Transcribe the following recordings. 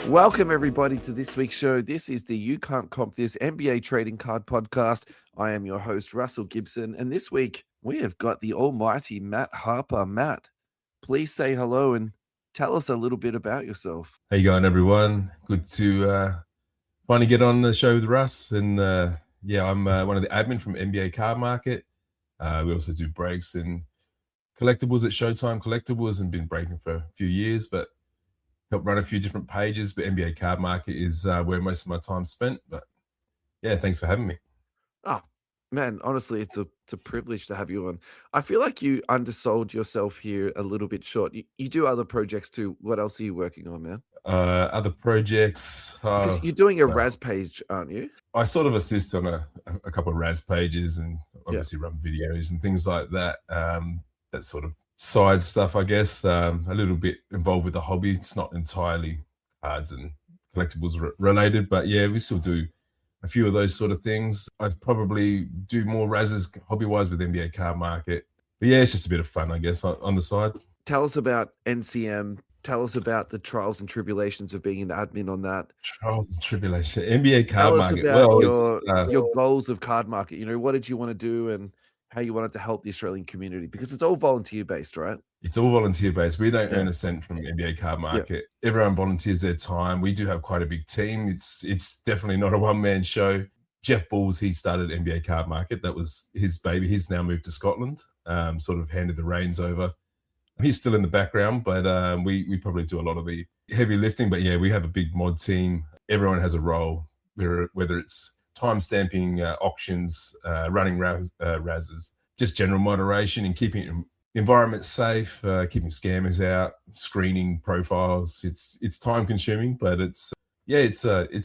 Welcome, everybody, to this week's show. This is the You Can't Comp This NBA Trading Card Podcast. I am your host, Russell Gibson, and this week we have got the almighty Matt Harper. Matt, please say hello and tell us a little bit about yourself. How you going, everyone? Good to finally get on the show with Russ. And I'm one of the admin from NBA Card Market. We also do breaks and collectibles at Showtime Collectibles, and been breaking for a few years, but help run a few different pages. But NBA Card Market is where most of my time's spent. But yeah, thanks for having me. Oh, man, honestly, it's a privilege to have you on. I feel like you undersold yourself here a little bit short. You do other projects too. What else are you working on, man? Other projects. Because you're doing a Raz page, aren't you? I sort of assist on a couple of Raz pages, and obviously run videos and things like that. That sort of side stuff, I guess. A little bit involved with the hobby. It's not entirely cards and collectibles related, but yeah, we still do a few of those sort of things. I'd probably do more Razes hobby-wise with NBA Card Market. But yeah, it's just a bit of fun, I guess, on the side. Tell us about NCM. Tell us about the trials and tribulations of being an admin on that. Trials and tribulations. NBA Card Market. Tell us about your goals of Card Market. You know, what did you want to do and how you wanted to help the Australian community? Because it's all volunteer-based, right? It's all volunteer-based. We don't earn a cent from NBA Card Market. Everyone volunteers their time. We do have quite a big team. It's definitely not a one-man show. Jeff Bulls, he started NBA Card Market. That was his baby. He's now moved to Scotland, sort of handed the reins over. He's still in the background, but we probably do a lot of the heavy lifting. But yeah, we have a big mod team. Everyone has a role, whether it's time stamping auctions, running Razes, just general moderation and keeping environment safe, keeping scammers out, screening profiles. It's time consuming, but it's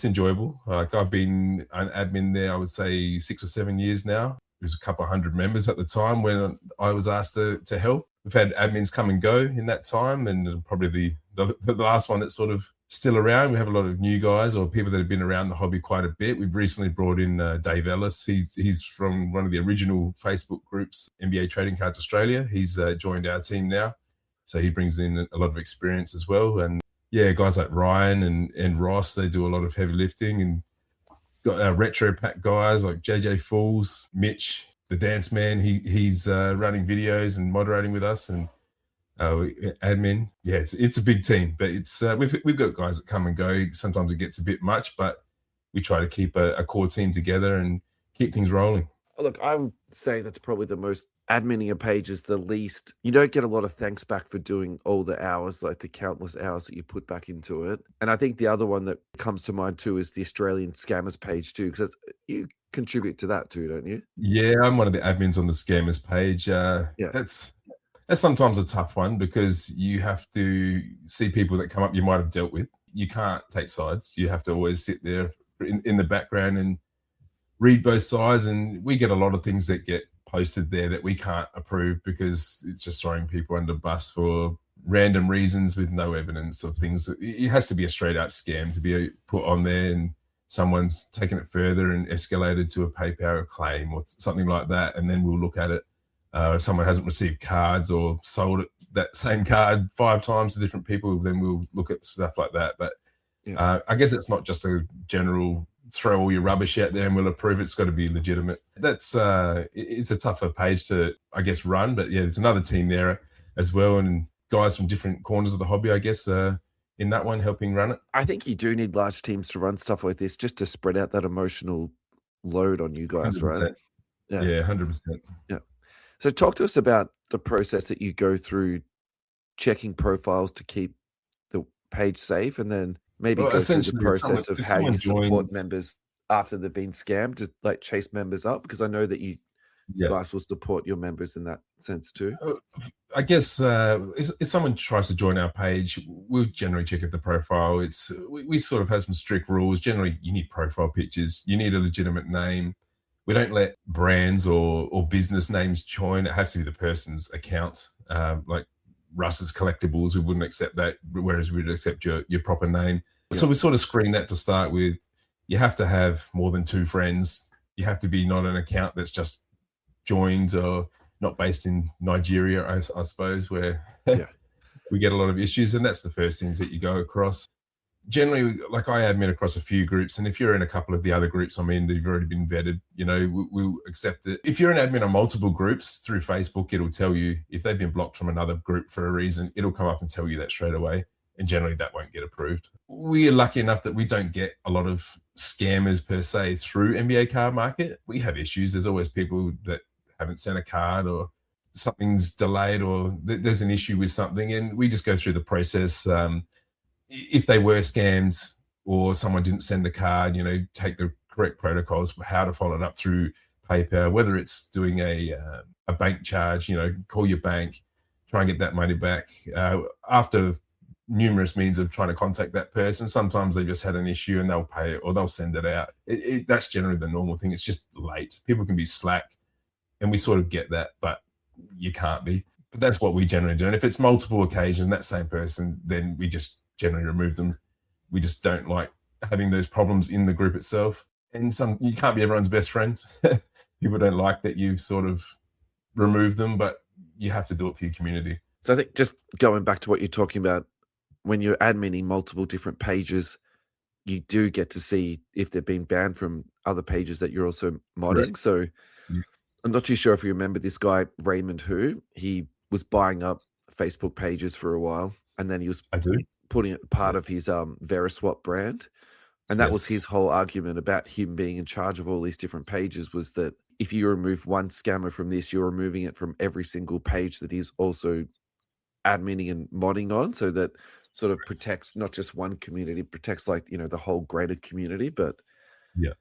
enjoyable. Like, I've been an admin there, I would say 6 or 7 years now. There's a couple of hundred members at the time when I was asked to help. We've had admins come and go in that time, and probably the last one that's sort of still around. We have a lot of new guys or people that have been around the hobby quite a bit. We've recently brought in Dave Ellis. He's from one of the original Facebook groups, NBA Trading Cards Australia. He's joined our team now, so he brings in a lot of experience as well. And yeah, guys like Ryan and Ross, they do a lot of heavy lifting. And got our retro pack guys like JJ Fools, Mitch, the Dance Man. He's running videos and moderating with us, and admin. Yeah, it's a big team, but it's we've got guys that come and go. Sometimes it gets a bit much, but we try to keep a core team together and keep things rolling. Look, I would say that's probably the most adminning a page is the least. You don't get a lot of thanks back for doing all the hours, like the countless hours that you put back into it. And I think the other one that comes to mind too is the Australian Scammers page too, because you contribute to that too, don't you? Yeah, I'm one of the admins on the Scammers page. That's sometimes a tough one because you have to see people that come up you might have dealt with. You can't take sides. You have to always sit there in the background and read both sides. And we get a lot of things that get posted there that we can't approve because it's just throwing people under the bus for random reasons with no evidence of things. It has to be a straight out scam to be put on there, and someone's taken it further and escalated to a PayPal claim or something like that. And then we'll look at it. If someone hasn't received cards or sold that same card 5 times to different people, then we'll look at stuff like that. But I guess it's not just a general throw all your rubbish out there and we'll approve it. It's got to be legitimate. That's it's a tougher page to, I guess, run. But yeah, there's another team there as well, and guys from different corners of the hobby, I guess, in that one helping run it. I think you do need large teams to run stuff like this just to spread out that emotional load on you guys, 100%. right? Yeah, 100%. Yeah. So talk to us about the process that you go through checking profiles to keep the page safe, and then maybe go through the process of how you support members after they've been scammed, to like chase members up, because I know that you guys will support your members in that sense too. I guess if someone tries to join our page, we'll generally check if the profile, we sort of have some strict rules. Generally, you need profile pictures, you need a legitimate name. We don't let brands or business names join. It has to be the person's account. Like Russ's Collectibles, we wouldn't accept that, whereas we'd accept your proper name. Yeah. So we sort of screen that to start with. You have to have more than 2 friends. You have to be not an account that's just joined or not based in Nigeria, I suppose, where we get a lot of issues. And that's the first things that you go across. generally, like I admin across a few groups, and if you're in a couple of the other groups I'm in, they've already been vetted, we'll accept it. If you're an admin on multiple groups through Facebook, it'll tell you if they've been blocked from another group for a reason, it'll come up and tell you that straight away. And generally that won't get approved. We are lucky enough that we don't get a lot of scammers per se through NBA Card Market. We have issues. There's always people that haven't sent a card, or something's delayed, or there's an issue with something, and we just go through the process. If they were scammed or someone didn't send a card, take the correct protocols for how to follow it up through PayPal, whether it's doing a bank charge, call your bank, try and get that money back. After numerous means of trying to contact that person, sometimes they just had an issue and they'll pay it or they'll send it out. That's generally the normal thing. It's just late. People can be slack, and we sort of get that, but you can't be. But that's what we generally do. And if it's multiple occasions, that same person, then we just generally remove them. We just don't like having those problems in the group itself. And you can't be everyone's best friend. People don't like that you sort of remove them, but you have to do it for your community. So I think just going back to what you're talking about, when you're adminning multiple different pages, you do get to see if they've been banned from other pages that you're also modding. Correct. So I'm not too sure if you remember this guy, Raymond, who he was buying up Facebook pages for a while, and then he was putting it part of his Veriswap brand. And that was his whole argument about him being in charge of all these different pages, was that if you remove one scammer from this, you're removing it from every single page that he's also adminning and modding on, so that sort of protects not just one community, protects the whole greater community. But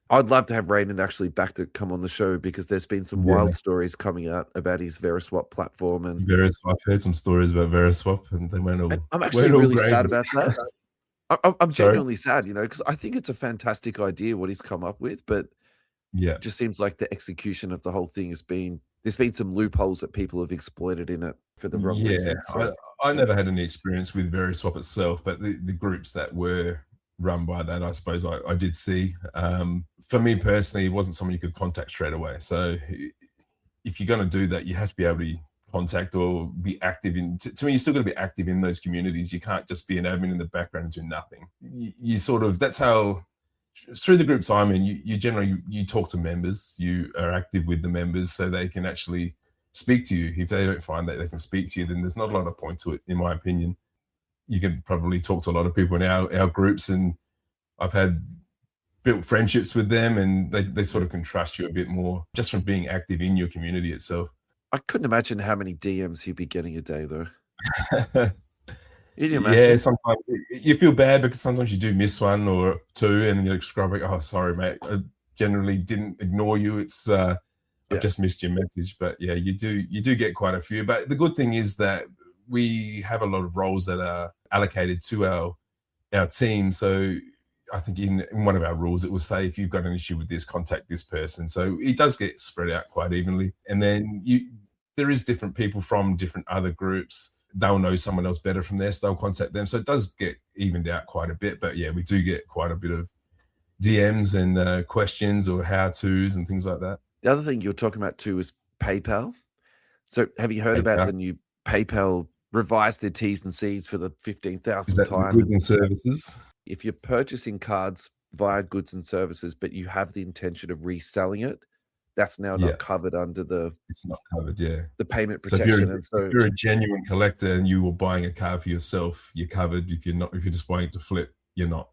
I'd love to have Raymond actually back to come on the show, because there's been some wild stories coming out about his Veriswap platform. And Veriswap, I've heard some stories about Veriswap, and they went all. I'm actually really sad about that. I'm genuinely sad, because I think it's a fantastic idea what he's come up with, but it just seems like the execution of the whole thing there's been some loopholes that people have exploited in it for the wrong reasons. So. I never had any experience with Veriswap itself, but the groups that were run by that, I suppose I did see. For me personally, it wasn't someone you could contact straight away. So if you're going to do that, you have to be able to contact or be active in. To me, you still got to be active in those communities. You can't just be an admin in the background and do nothing. You sort of, that's how. Through the groups I'm in, you generally talk to members. You are active with the members, so they can actually speak to you. If they don't find that they can speak to you, then there's not a lot of point to it, in my opinion. You can probably talk to a lot of people in our groups, and I've built friendships with them, and they sort of can trust you a bit more just from being active in your community itself. I couldn't imagine how many DMs he'd be getting a day, though. Yeah, sometimes you feel bad because sometimes you do miss one or two, and then you're scrubbing. Oh, sorry, mate. I generally didn't ignore you. It's I just missed your message. But yeah, you do get quite a few. But the good thing is that we have a lot of roles that are allocated to our team. So I think in one of our rules, it will say if you've got an issue with this, contact this person. So it does get spread out quite evenly. And then there is different people from different other groups. They'll know someone else better from there, so they'll contact them. So it does get evened out quite a bit. But yeah, we do get quite a bit of DMs and questions or how-tos and things like that. The other thing you're talking about too is PayPal. So have you heard about the new PayPal revised their T's and C's for the 15,000th time? Goods and services. If you're purchasing cards via goods and services, but you have the intention of reselling it, that's now not covered under it's not covered, the payment protection. So if you're a genuine collector and you were buying a card for yourself, you're covered. If you're just buying it to flip, you're not.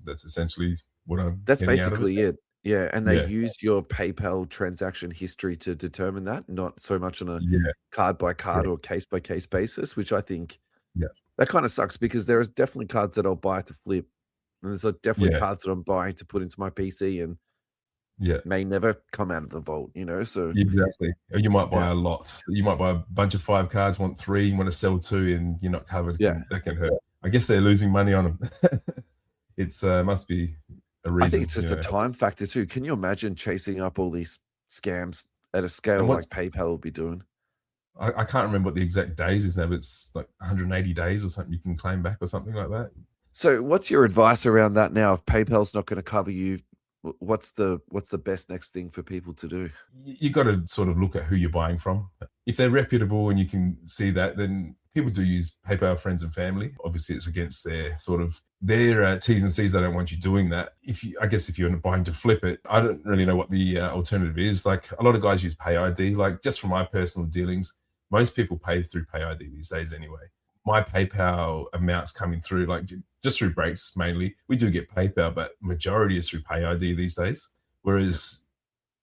That's essentially what I'm That's basically it. Yeah. And they use your PayPal transaction history to determine that, not so much on a card by card or case by case basis, which I think that kind of sucks, because there is definitely cards that I'll buy to flip, and there's definitely cards that I'm buying to put into my PC and may never come out of the vault, so exactly. Or you might buy a lot. You might buy a bunch of 5 cards, want 3, you want to sell 2, and you're not covered. That can hurt. I guess they're losing money on them. It's must be a reason. I think it's just a time factor too. Can you imagine chasing up all these scams at a scale like PayPal will be doing? I can't remember what the exact days is now, but it's like 180 days or something you can claim back or something like that. So what's your advice around that now? If PayPal's not going to cover you, what's the best next thing for people to do? You got to sort of look at who you're buying from. If they're reputable and you can see that, then people do use PayPal friends and family. Obviously, it's against their T's and C's. They don't want you doing that. I guess if you're buying to flip it, I don't really know what the alternative is. Like a lot of guys use Pay ID. Like just from my personal dealings, most people pay through Pay ID these days anyway. My PayPal amounts coming through, like just through breaks mainly. We do get PayPal, but majority is through Pay ID these days. Whereas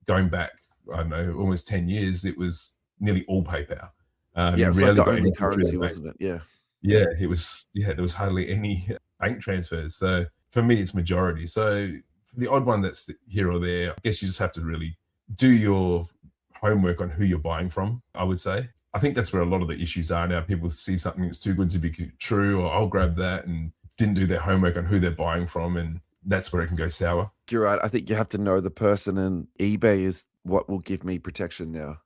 going back, I don't know, almost 10 years, it was nearly all PayPal. It was like the only currency, wasn't it? Yeah, it was. Yeah, there was hardly any bank transfers. So for me, it's majority. So for the odd one that's here or there, I guess you just have to really do your homework on who you're buying from, I would say. I think that's where a lot of the issues are now. People see something that's too good to be true, or I'll grab that, and didn't do their homework on who they're buying from, and that's where it can go sour. You're right. I think you have to know the person, and eBay is what will give me protection now.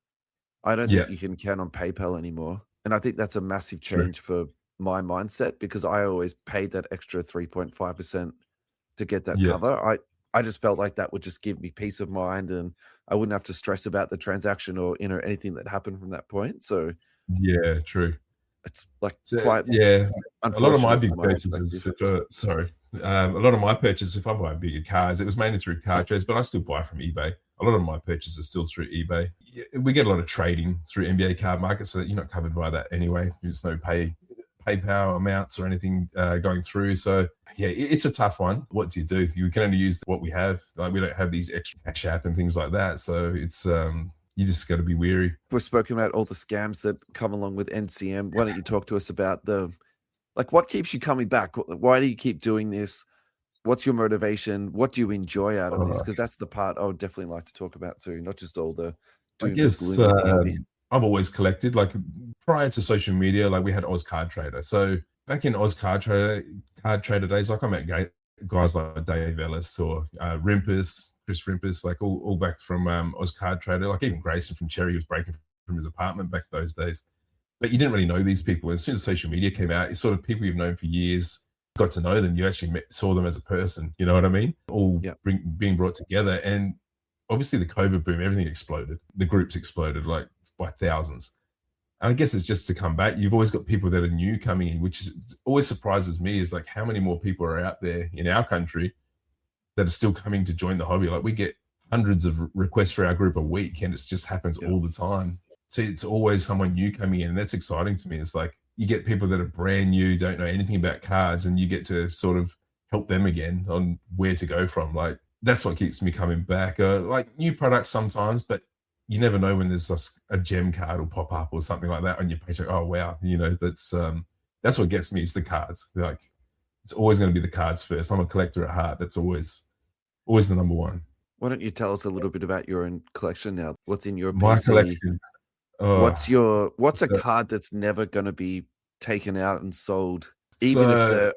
I don't think you can count on PayPal anymore. And I think that's a massive change for my mindset, because I always paid that extra 3.5% to get that cover. I just felt like that would just give me peace of mind, and I wouldn't have to stress about the transaction or anything that happened from that point. So yeah, true. It's like quite a lot of my big purchases. A lot of my purchases, if I buy bigger cards, it was mainly through card trades, but I still buy from eBay. A lot of my purchases are still through eBay. We get a lot of trading through NBA card market, so that you're not covered by that anyway. There's no PayPal amounts or anything going through. So yeah, it's a tough one. What do? You can only use what we have. Like we don't have these extra Cash App and things like that. So it's you just got to be wary. We've spoken about all the scams that come along with NCM. Why don't you talk to us about what keeps you coming back? Why do you keep doing this? What's your motivation? What do you enjoy out of this? Because that's the part I would definitely like to talk about too, not just all the. I guess I've always collected. Like prior to social media, like we had Oz Card Trader. So back in Oz Card Trader days, like I met guys like Dave Ellis or Chris Rimpus, like all back from Oz Card Trader. Like even Grayson from Cherry was breaking from his apartment back those days. But you didn't really know these people. As soon as social media came out, it's sort of people you've known for years. Got to know them. You actually saw them as a person. You know what I mean? All being brought together. And obviously the COVID boom, everything exploded. The groups exploded like by thousands. And I guess it's just to come back. You've always got people that are new coming in, which always surprises me, is like how many more people are out there in our country that are still coming to join the hobby. Like we get hundreds of requests for our group a week, and it just happens all the time. So it's always someone new coming in, and that's exciting to me. It's like you get people that are brand new, don't know anything about cards, and you get to sort of help them again on where to go from. Like that's what keeps me coming back. Like new products sometimes, but you never know when there's a gem card will pop up or something like that on your page. Like, oh wow, that's what gets me, is the cards. Like it's always going to be the cards first. I'm a collector at heart. That's always the number one. Why don't you tell us a little bit about your own collection now? What's in your PC? My collection. What's a card that's never going to be taken out and sold, even if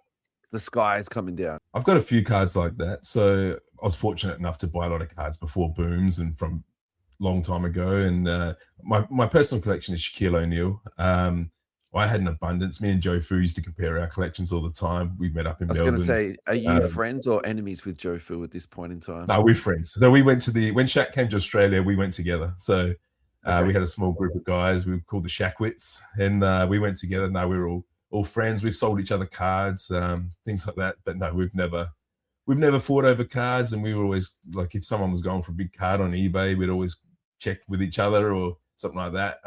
the sky is coming down? I've got a few cards like that. So I was fortunate enough to buy a lot of cards before booms and from long time ago. And my personal collection is Shaquille O'Neal. I had an abundance. Me and Joe Fu used to compare our collections all the time. We met up in Melbourne. I was going to say, are you friends or enemies with Joe Fu at this point in time? No, we're friends. So we went when Shaq came to Australia, we went together. So we had a small group of guys. We were called the Shaqwits, and we went together. Now we were all friends. We've sold each other cards, things like that. But no, we've never fought over cards. And we were always like, if someone was going for a big card on eBay, we'd always check with each other or something like that.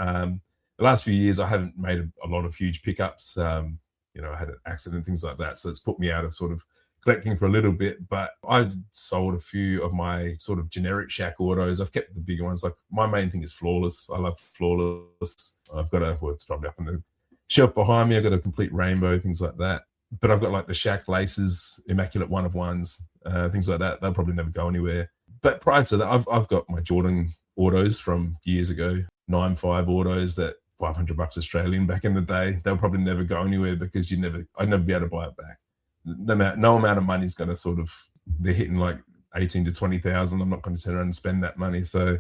The last few years, I haven't made a lot of huge pickups. I had an accident, things like that. So it's put me out of sort of collecting for a little bit, but I sold a few of my sort of generic Shaq autos. I've kept the bigger ones. Like my main thing is Flawless. I love Flawless. I've got it's probably up on the shelf behind me. I've got a complete rainbow, things like that. But I've got like the Shaq Laces, Immaculate 1-of-1s, things like that. They'll probably never go anywhere. But prior to that, I've got my Jordan autos from years ago, 9.5 autos that $500 Australian back in the day. They'll probably never go anywhere because I'd never be able to buy it back. No amount of money is going to they're hitting like 18 to 20,000. I'm not going to turn around and spend that money. So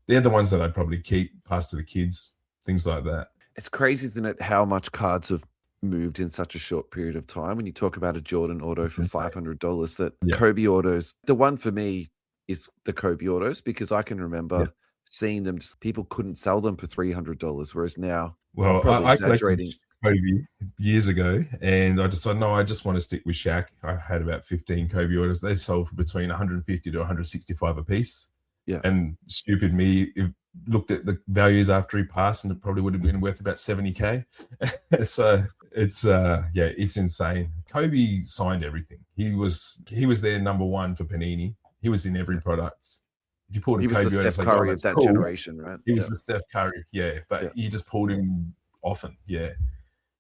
they're the ones that I'd probably keep, pass to the kids, things like that. It's crazy, isn't it, how much cards have moved in such a short period of time. When you talk about a Jordan auto for $500, that Kobe autos, the one for me is the Kobe autos, because I can remember seeing them, people couldn't sell them for $300, whereas now, well, I'm probably exaggerating, Kobe years ago, and I decided, no, I just want to stick with Shaq. I had about 15 Kobe orders. They sold for between 150 to 165 a piece. Yeah. And stupid me looked at the values after he passed, and it probably would have been worth about 70K. So it's it's insane. Kobe signed everything. He was their number one for Panini. He was in every product. If you pulled a Kobe, he was the Steph Curry of that generation, right? He was the Steph Curry, but you just pulled him often. It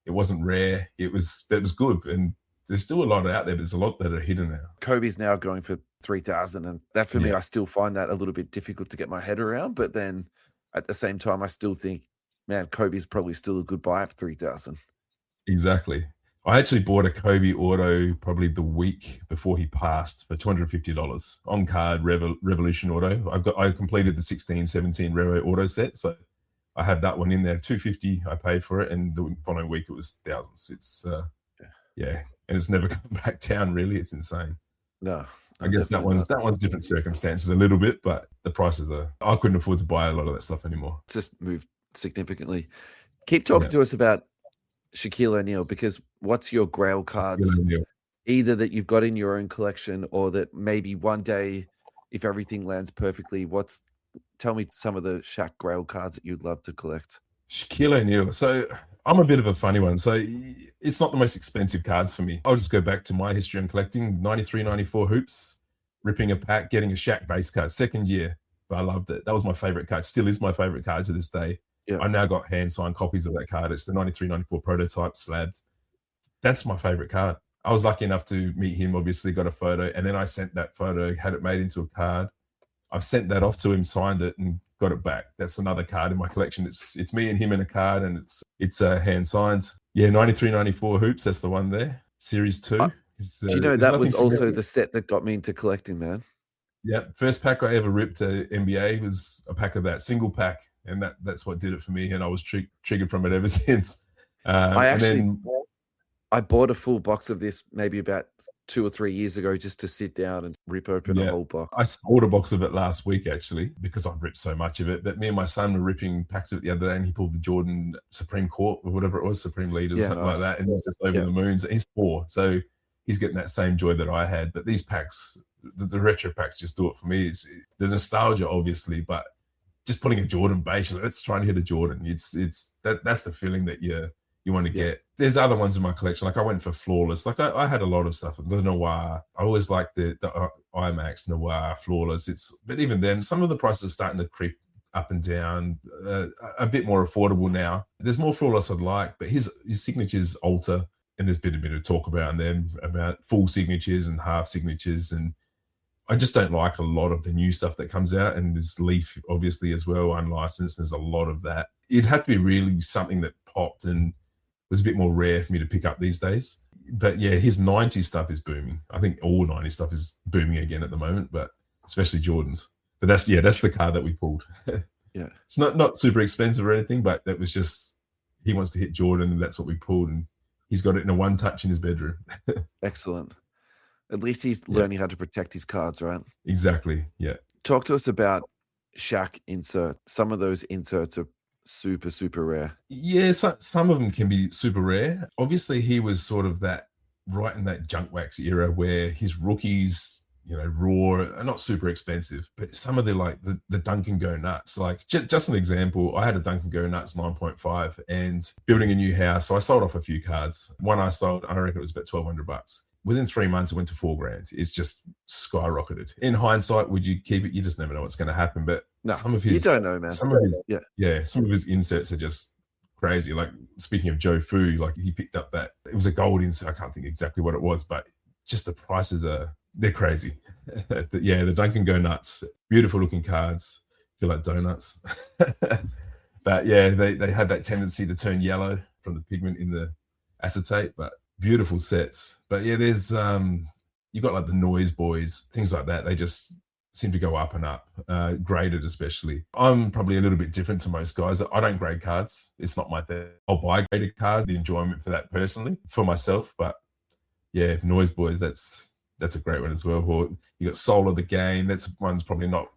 wasn't rare. It was good, and there's still a lot out there, but there's a lot that are hidden now. Kobe's now going for 3,000, and that for me, I still find that a little bit difficult to get my head around. But then at the same time, I still think, man, Kobe's probably still a good buy for 3,000. Exactly. I actually bought a Kobe auto probably the week before he passed for $250 on card Revolution auto. I completed the 16-17 Revo auto set, so I had that one in there. $250 I paid for it, and the following week it was thousands. It's and it's never come back down. Really, it's insane. No, I guess that one's different circumstances a little bit, but the prices are. I couldn't afford to buy a lot of that stuff anymore. It's just moved significantly. Keep talking to us about Shaquille O'Neal, because what's your grail cards, either that you've got in your own collection or that maybe one day, if everything lands perfectly, tell me some of the Shaq grail cards that you'd love to collect. Shaquille O'Neal. So I'm a bit of a funny one. So it's not the most expensive cards for me. I'll just go back to my history on collecting. 93, 94 hoops, ripping a pack, getting a Shaq base card, second year. But I loved it. That was my favorite card. Still is my favorite card to this day. Yeah. I now got hand-signed copies of that card. It's the 93, 94 prototype slabs. That's my favorite card. I was lucky enough to meet him, obviously got a photo, and then I sent that photo, had it made into a card. I've sent that off to him, signed it, and got it back. That's another card in my collection. It's me and him in a card, and it's hand-signed. 93, 94 hoops, that's the one there. Series 2. Do you know that was also the set that got me into collecting, man? Yeah, first pack I ever ripped at NBA was a pack of that, single pack. And that's what did it for me, and I was triggered from it ever since. I bought a full box of this maybe about 2 or 3 years ago just to sit down and rip open a whole box. I sold a box of it last week, actually, because I've ripped so much of it. But me and my son were ripping packs of it the other day, and he pulled the Jordan Supreme Court or whatever it was, Supreme Leaders, something like that, and he was just over the moon. So he's 4, so he's getting that same joy that I had. But these packs, the retro packs, just do it for me. It's the nostalgia, obviously, but just putting a Jordan base, let's try and hit a Jordan. That's the feeling that you want to get. There's other ones in my collection. Like I went for Flawless. Like I had a lot of stuff. The Noir. I always liked the IMAX Noir Flawless. But even then, some of the prices are starting to creep up and down. A bit more affordable now. There's more Flawless I'd like, but his signatures alter, and there's been a bit of talk about them, about full signatures and half signatures, and I just don't like a lot of the new stuff that comes out, and there's Leaf obviously as well, unlicensed. There's a lot of that. It'd have to be really something that popped and was a bit more rare for me to pick up these days. But his 90s stuff is booming. I think all 90s stuff is booming again at the moment, but especially Jordans. But that's the card that we pulled. It's not super expensive or anything, but that was just, he wants to hit Jordan, and that's what we pulled, and he's got it in a one touch in his bedroom. Excellent. At least he's learning how to protect his cards, right? Exactly, yeah. Talk to us about Shaq insert. Some of those inserts are super, super rare. Yeah, some of them can be super rare. Obviously, he was sort of right in that junk wax era where his rookies, raw, are not super expensive. But some of the Dunk and Go Nuts, like just an example, I had a Dunk and Go Nuts 9.5 and building a new house. So I sold off a few cards. One I sold, I reckon it was about $1,200. Within 3 months, it went to $4,000. It's just skyrocketed. In hindsight, would you keep it? You just never know what's going to happen. But some of his, you don't know, man. Some of his, some of his inserts are just crazy. Like speaking of Joe Fu, like he picked up it was a gold insert. I can't think exactly what it was, but just the prices they're crazy. The Dunk and Go Nuts, beautiful looking cards, feel like donuts. But they had that tendency to turn yellow from the pigment in the acetate, but beautiful sets. But there's you've got like the Noise Boys, things like that. They just seem to go up and up, graded especially. I'm probably a little bit different to most guys. I don't grade cards. It's not my thing. I'll buy a graded card, the enjoyment for that personally, for myself. But Noise Boys, that's a great one as well. Or you got Soul of the Game. That's one's probably not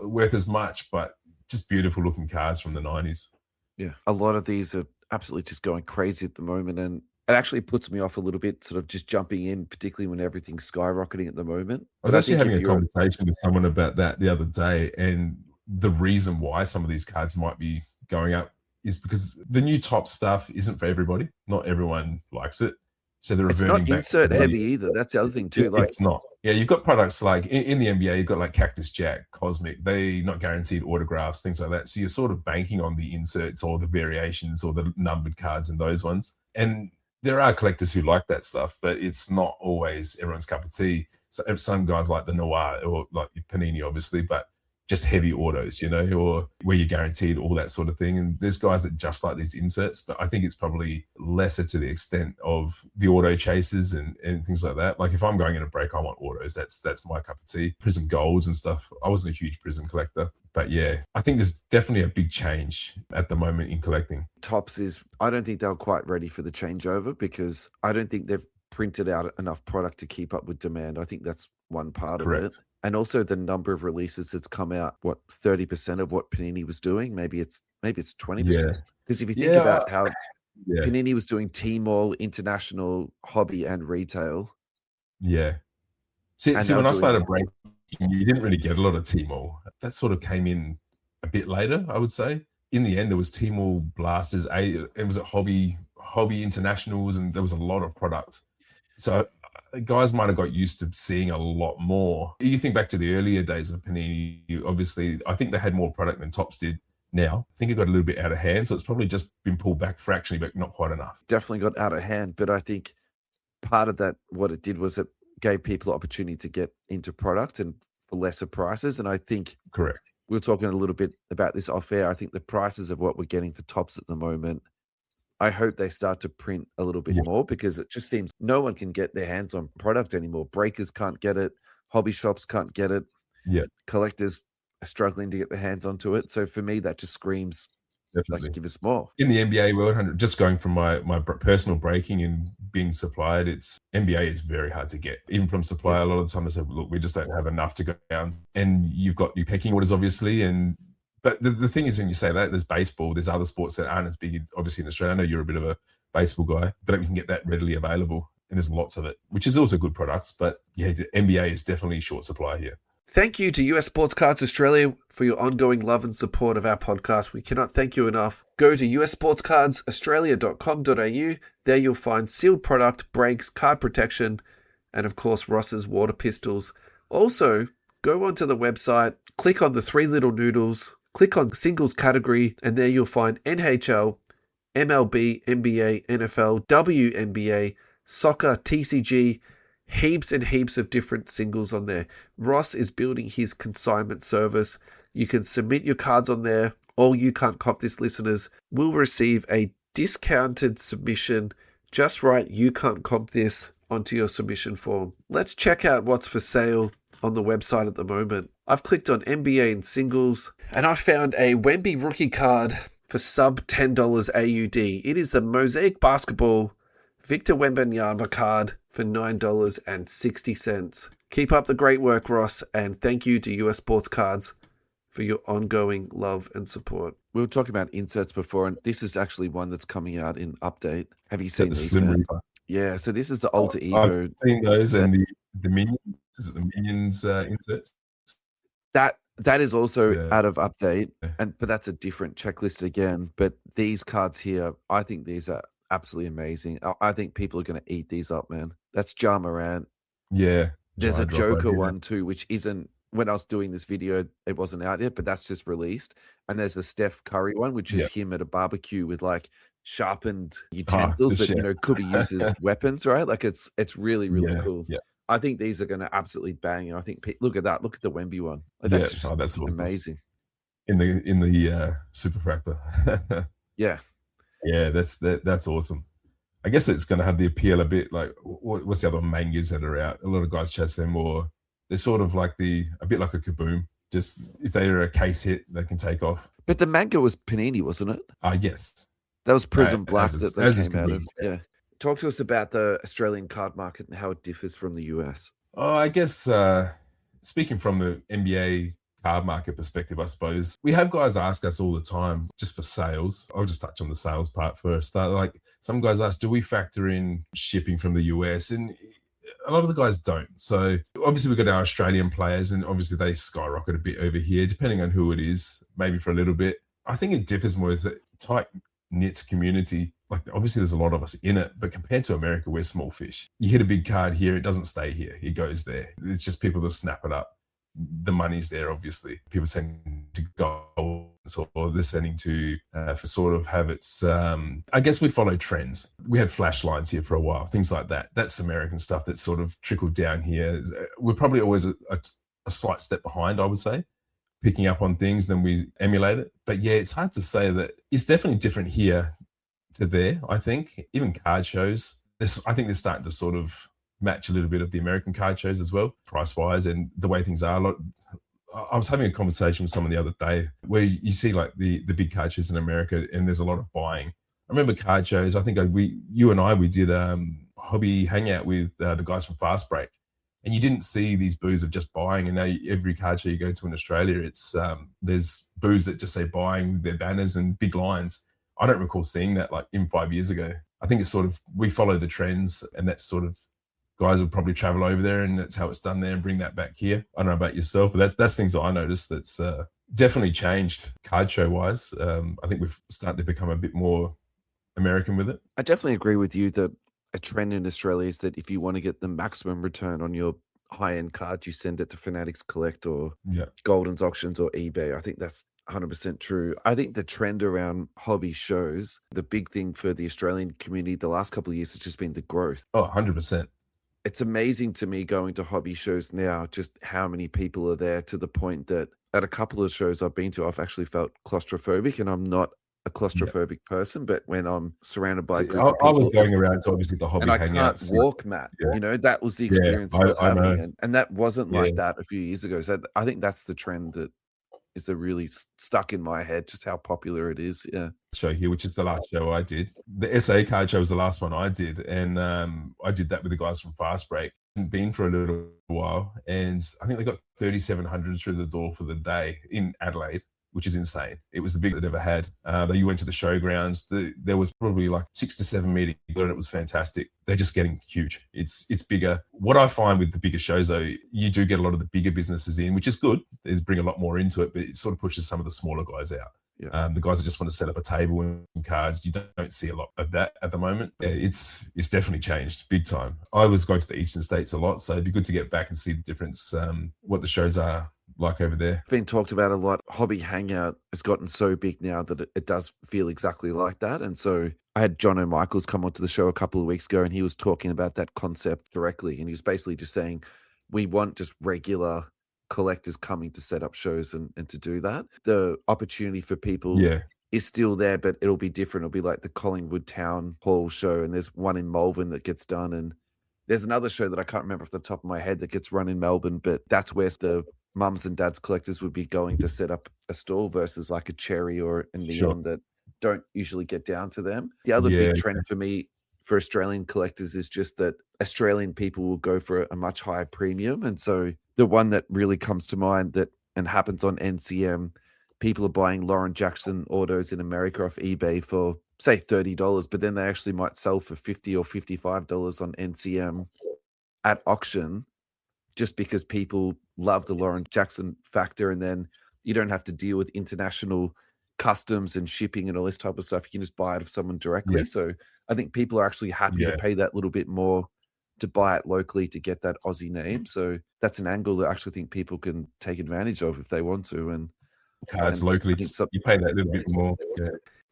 worth as much, but just beautiful looking cards from the 90s. Yeah, a lot of these are absolutely just going crazy at the moment, and it actually puts me off a little bit, sort of just jumping in, particularly when everything's skyrocketing at the moment. I was actually having a conversation with someone about that the other day, and the reason why some of these cards might be going up is because the new top stuff isn't for everybody. Not everyone likes it. So they're reverting back. It's not insert heavy either. That's the other thing too. It's not. Yeah, you've got products like in the NBA, you've got like Cactus Jack, Cosmic. They not guaranteed autographs, things like that. So you're sort of banking on the inserts or the variations or the numbered cards and those ones. And there are collectors who like that stuff, but it's not always everyone's cup of tea. So some guys like the Noir or like Panini, obviously, but just heavy autos, you know, or where you're guaranteed all that sort of thing. And there's guys that just like these inserts, but I think it's probably lesser to the extent of the auto chases and things like that. Like if I'm going in a break, I want autos. That's my cup of tea. Prism golds and stuff. I wasn't a huge Prism collector, but yeah, I think there's definitely a big change at the moment in collecting. Topps I don't think they're quite ready for the changeover because I don't think they've printed out enough product to keep up with demand. I think that's one part of it. And also the number of releases that's come out, 30% of what Panini was doing? Maybe it's 20%. Because if you think about how Panini was doing Tmall, international, hobby, and retail. Yeah. See when I started breaking, you didn't really get a lot of Tmall. That sort of came in a bit later, I would say. In the end, there was Tmall Blasters. It was at hobby internationals, and there was a lot of product. So guys might have got used to seeing a lot more. You think back to the earlier days of Panini, obviously, I think they had more product than Topps did now. I think it got a little bit out of hand, so it's probably just been pulled back fractionally, but not quite enough. Definitely got out of hand, but I think part of that, what it did was it gave people opportunity to get into product and for lesser prices, and I think... Correct. We were talking a little bit about this off air. I think the prices of what we're getting for Topps at the moment, I hope they start to print a little bit more because it just seems no one can get their hands on product anymore. Breakers can't get it. Hobby shops can't get it. Yeah. Collectors are struggling to get their hands onto it. So for me, that just screams, like, give us more. In the NBA world, just going from my personal breaking and being supplied, NBA is very hard to get. Even from supplier, a lot of the time they say, look, we just don't have enough to go around. And you've got your pecking orders, obviously, but the thing is, when you say that, there's baseball, there's other sports that aren't as big, obviously, in Australia. I know you're a bit of a baseball guy, but we can get that readily available, and there's lots of it, which is also good products. But yeah, the NBA is definitely short supply here. Thank you to US Sports Cards Australia for your ongoing love and support of our podcast. We cannot thank you enough. Go to ussportscardsaustralia.com.au. There you'll find sealed product, breaks, card protection, and of course, Ross's water pistols. Also, go onto the website, click on the three little noodles, click on singles category, and there you'll find NHL, MLB, NBA, NFL, WNBA, soccer, TCG, heaps and heaps of different singles on there. Ross is building his consignment service. You can submit your cards on there. All You Can't Cop This listeners will receive a discounted submission. Just write You Can't Cop This onto your submission form. Let's check out what's for sale on the website at the moment. I've clicked on NBA and singles, and I found a Wemby rookie card for sub $10 AUD. It is the Mosaic Basketball Victor Wembanyama card for $9.60. Keep up the great work, Ross, and thank you to US Sports Cards for your ongoing love and support. We were talking about inserts before, and this is actually one that's coming out in update. Have you seen these? Slim Reaper? Yeah, so this is the Alter Ego. I've seen those and the Minions. Is it the Minions inserts? That is also out of update, but that's a different checklist again. But these cards here, I think these are absolutely amazing. I think people are going to eat these up, man. That's Ja Morant. Yeah. There's a Joker one too, which isn't, when I was doing this video, it wasn't out yet, but that's just released. And there's a Steph Curry one, which is him at a barbecue with like sharpened utensils that could be used as weapons, right? Like it's really, really cool. Yeah. I think these are going to absolutely bang. And I think look at that. Look at the Wemby one. Like, that's just that's awesome. Amazing. In the Superfractor. Yeah. Yeah, that's awesome. I guess it's going to have the appeal a bit like what's the other mangas that are out? A lot of guys chase them, or they're sort of like a bit like a Kaboom. Just if they're a case hit, they can take off. But the manga was Panini, wasn't it? Yes. That was Prism Black that they came out of. Yeah. Talk to us about the Australian card market and how it differs from the US. I guess speaking from the NBA card market perspective, I suppose. We have guys ask us all the time, just for sales. I'll just touch on the sales part first. Like some guys ask, do we factor in shipping from the US? And a lot of the guys don't. So obviously we've got our Australian players, and obviously they skyrocket a bit over here, depending on who it is, maybe for a little bit. I think it differs more as a tight-knit community. Like obviously there's a lot of us in it, but compared to America, we're small fish. You hit a big card here, it doesn't stay here. It goes there. It's just people that snap it up. The money's there, obviously. People sending to gold, or they're sending to for sort of habits. I guess we follow trends. We had flash lines here for a while, things like that. That's American stuff that sort of trickled down here. We're probably always a slight step behind, I would say, picking up on things, then we emulate it. But yeah, it's hard to say that. It's definitely different here to there, I think. Even card shows, I think they're starting to sort of match a little bit of the American card shows as well, price-wise, and the way things are. I was having a conversation with someone the other day where you see like the big card shows in America, and there's a lot of buying. I remember card shows. I think you and I did hobby hangout with the guys from Fast Break, and you didn't see these booths of just buying. And now every card show you go to in Australia, it's there's booths that just say buying with their banners and big lines. I don't recall seeing that like in 5 years ago. I think it's sort of, we follow the trends, and that's sort of, guys would probably travel over there, and that's how it's done there, and bring that back here. I don't know about yourself, but that's things that I noticed that's definitely changed card show wise. I think we've started to become a bit more American with it. I definitely agree with you that a trend in Australia is that if you want to get the maximum return on your high-end cards, you send it to Fanatics Collect or Golden's Auctions or eBay. I think that's 100% true. I think the trend around hobby shows, the big thing for the Australian community the last couple of years has just been the growth. Oh, 100%. It's amazing to me going to hobby shows now, just how many people are there, to the point that at a couple of shows I've been to, I've actually felt claustrophobic, and I'm not a claustrophobic person, but when I'm surrounded by a group of people, I was going around to obviously the hobby hangouts. And I can't walk, Matt. You know, that was the experience I was having. And that wasn't like that a few years ago. So I think that's the trend that is the really stuck in my head, just how popular it is. Yeah. Show here, which is the last show I did. The SA card show was the last one I did, and I did that with the guys from Fast Break. Hadn't been for a little while, and I think they got 3,700 through the door for the day in Adelaide, which is insane. It was the biggest they'd ever had. You went to the showgrounds. There was probably like 6 to 7 meetings, and it was fantastic. They're just getting huge. It's bigger. What I find with the bigger shows, though, you do get a lot of the bigger businesses in, which is good. They bring a lot more into it, but it sort of pushes some of the smaller guys out. Yeah. The guys that just want to set up a table and cards, you don't see a lot of that at the moment. It's definitely changed big time. I was going to the Eastern States a lot, so it'd be good to get back and see the difference, what the shows are like over there. It's been talked about a lot. Hobby Hangout has gotten so big now that it does feel exactly like that. And so I had John O'Michaels come onto the show a couple of weeks ago, and he was talking about that concept directly. And he was basically just saying, we want just regular collectors coming to set up shows and to do that. The opportunity for people is still there, but it'll be different. It'll be like the Collingwood Town Hall show, and there's one in Melbourne that gets done, and there's another show that I can't remember off the top of my head that gets run in Melbourne, but that's where the mums and dads collectors would be going to set up a stall, versus like a Cherry or a Neon that don't usually get down to them. The other big trend for me for Australian collectors is just that Australian people will go for a much higher premium. And so the one that really comes to mind that and happens on NCM, people are buying Lauren Jackson autos in America off eBay for say $30, but then they actually might sell for $50 or $55 on NCM at auction, just because people love the Lauren Jackson factor. And then you don't have to deal with international customs and shipping and all this type of stuff. You can just buy it of someone directly. So I think people are actually happy to pay that little bit more to buy it locally to get that Aussie name. So that's an angle that I actually think people can take advantage of if they want to. And cards locally, you pay that little bit more.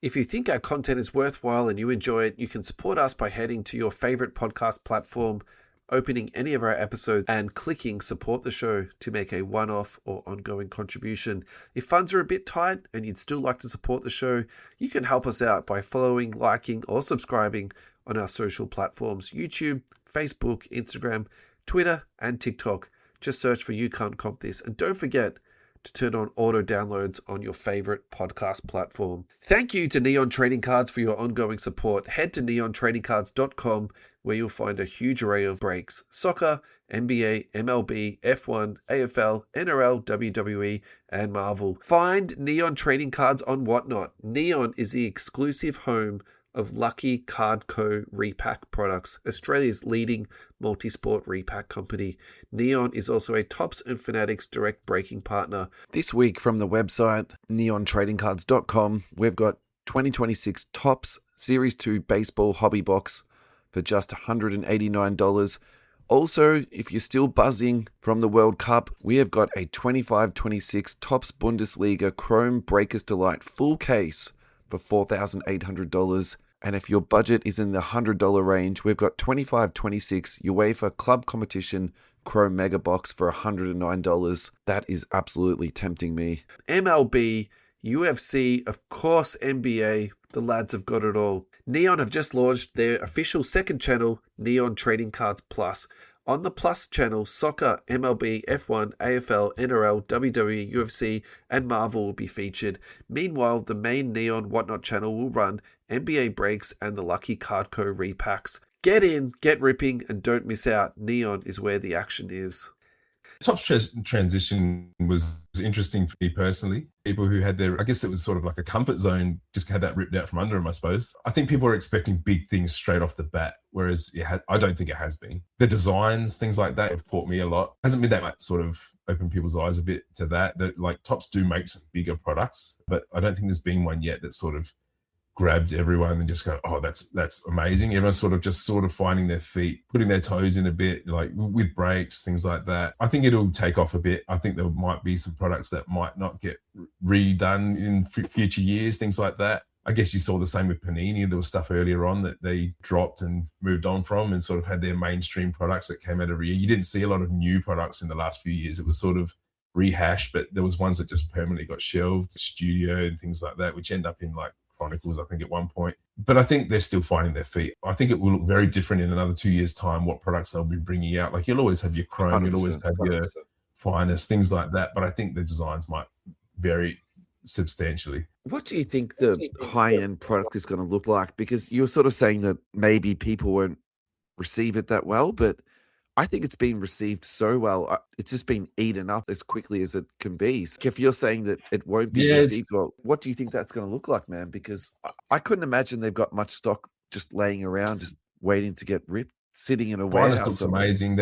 If you think our content is worthwhile and you enjoy it, you can support us by heading to your favorite podcast platform, opening any of our episodes, and clicking support the show to make a one-off or ongoing contribution. If funds are a bit tight and you'd still like to support the show, you can help us out by following, liking, or subscribing on our social platforms: YouTube, Facebook, Instagram, Twitter, and TikTok. Just search for You Can't Comp This. And don't forget to turn on auto downloads on your favorite podcast platform. Thank you to Neon Trading Cards for your ongoing support. Head to neontradingcards.com where you'll find a huge array of breaks: soccer, NBA, MLB, F1, AFL, NRL, WWE, and Marvel. Find Neon Trading Cards on Whatnot. Neon is the exclusive home of Lucky Card Co. Repack Products, Australia's leading multi-sport repack company. Neon is also a Topps and Fanatics direct breaking partner. This week from the website neontradingcards.com, we've got 2026 Topps Series 2 Baseball Hobby Box for just $189. Also, if you're still buzzing from the World Cup, we have got a 25-26 Topps Bundesliga Chrome Breakers Delight full case for $4,800. And if your budget is in the $100 range, we've got 25-26 UEFA Club Competition Chrome Mega Box for $109. That is absolutely tempting me. MLB, UFC, of course NBA, the lads have got it all. Neon have just launched their official second channel, Neon Trading Cards Plus. On the Plus channel, soccer, MLB, F1, AFL, NRL, WWE, UFC, and Marvel will be featured. Meanwhile, the main Neon Whatnot channel will run NBA breaks and the Lucky Card Co. repacks. Get in, get ripping, and don't miss out. Neon is where the action is. Topps transition was interesting for me personally. People who had their, I guess it was sort of like a comfort zone, just had that ripped out from under them, I suppose. I think people are expecting big things straight off the bat, whereas I don't think it has been. The designs, things like that have caught me a lot. Hasn't been that much sort of opened people's eyes a bit to that like Topps do make some bigger products, but I don't think there's been one yet that sort of grabbed everyone and just go, oh, that's amazing. Everyone's sort of finding their feet, putting their toes in a bit, like with breaks, things like that. I think it'll take off a bit. I think there might be some products that might not get redone in future years, things like that. I guess you saw the same with Panini. There was stuff earlier on that they dropped and moved on from and sort of had their mainstream products that came out every year. You didn't see a lot of new products in the last few years. It was sort of rehashed, but there was ones that just permanently got shelved, Studio and things like that, which end up in like Chronicles, I think, at one point. But I think they're still finding their feet. I think it will look very different in another 2 years' time, what products they'll be bringing out. Like you'll always have your Chrome, you'll always have your Finest, things like that. But I think the designs might vary substantially. What do you think the high-end product is going to look like? Because you're sort of saying that maybe people won't receive it that well, but I think it's been received so well. It's just been eaten up as quickly as it can be. So if you're saying that it won't be received well, what do you think that's going to look like, man? Because I couldn't imagine they've got much stock just laying around, just waiting to get ripped, sitting in a warehouse. Finest looks amazing.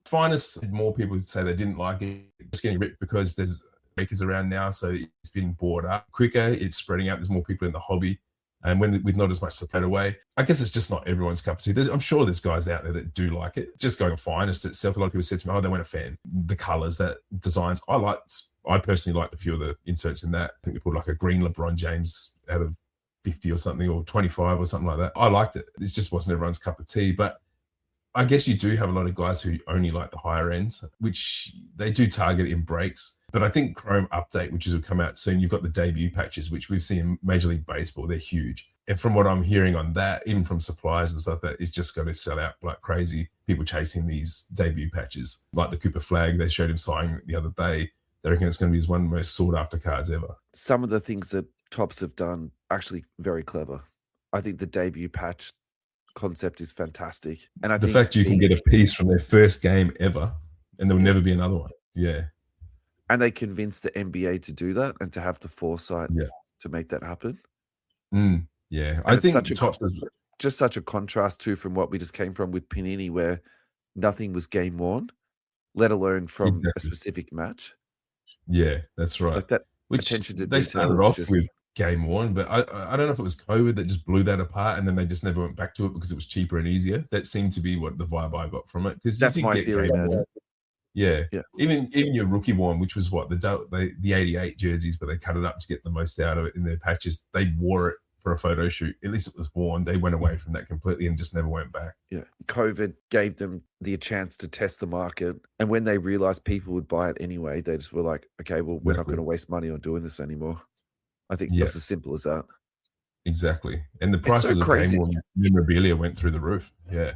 Finest, more people say they didn't like it. It's getting ripped because there's breakers around now, so it's being bought up quicker. It's spreading out. There's more people in the hobby. And with not as much supply away, I guess it's just not everyone's cup of tea. I'm sure there's guys out there that do like it. Just going Finest itself, a lot of people said to me, oh, they weren't a fan. The colours, that designs, I personally liked a few of the inserts in that. I think they put like a green LeBron James out of 50 or something, or 25 or something like that. I liked it. It just wasn't everyone's cup of tea. But I guess you do have a lot of guys who only like the higher ends, which they do target in breaks. But I think Chrome Update, which will come out soon, you've got the debut patches, which we've seen in Major League Baseball. They're huge. And from what I'm hearing on that, even from suppliers and stuff, that is just going to sell out like crazy. People chasing these debut patches, like the Cooper Flag. They showed him signing the other day. They reckon it's going to be one of the most sought after cards ever. Some of the things that Topps have done actually very clever. I think the debut patch concept is fantastic. And I think the fact you can get a piece from their first game ever and there'll never be another one. Yeah. And they convinced the NBA to do that and to have the foresight to make that happen. Yeah. I think Topps just such a contrast too from what we just came from with Panini, where nothing was game worn, let alone from a specific match. Yeah, that's right. Like that which attention to they started off with game worn, but I don't know if it was COVID that just blew that apart and then they just never went back to it because it was cheaper and easier. That seemed to be what the vibe I got from it. Because that's my theory, man. Yeah. Even your rookie one, which was what the 88 jerseys, but they cut it up to get the most out of it in their patches. They wore it for a photo shoot. At least it was worn. They went away from that completely and just never went back. Yeah. COVID gave them the chance to test the market. And when they realized people would buy it anyway, they just were like, okay, well, we're not going to waste money on doing this anymore. I think it's as simple as that. Exactly. And the prices of game worn memorabilia went through the roof. Yeah.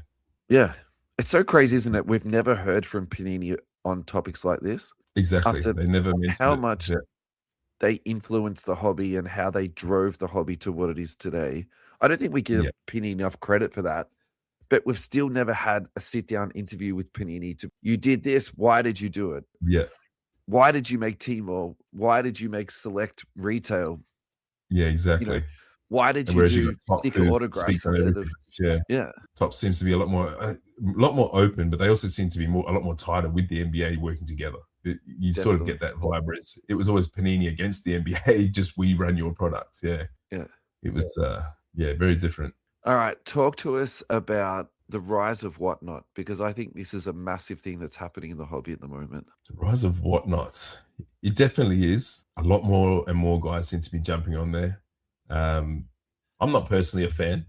Yeah. It's so crazy, isn't it? We've never heard from Panini on topics like this. Exactly. after They never mentioned how it. much Yeah. they influenced the hobby and how they drove the hobby to what it is today. I don't think we give Panini enough credit for that, but we've still never had a sit-down interview with Panini you did this, why did you do it? Yeah. Why did you make Tmall? Why did you make Select Retail? Yeah, exactly. Why did you whereas do sticker autographs instead of Topps seems to be a lot more open, but they also seem to be a lot more tighter with the NBA working together. You sort of get that vibe. Whereas it was always Panini against the NBA, just we run your product. Yeah. It was very different. All right, talk to us about the rise of Whatnot, because I think this is a massive thing that's happening in the hobby at the moment. The rise of Whatnot. It definitely is. A lot more and more guys seem to be jumping on there. I'm not personally a fan.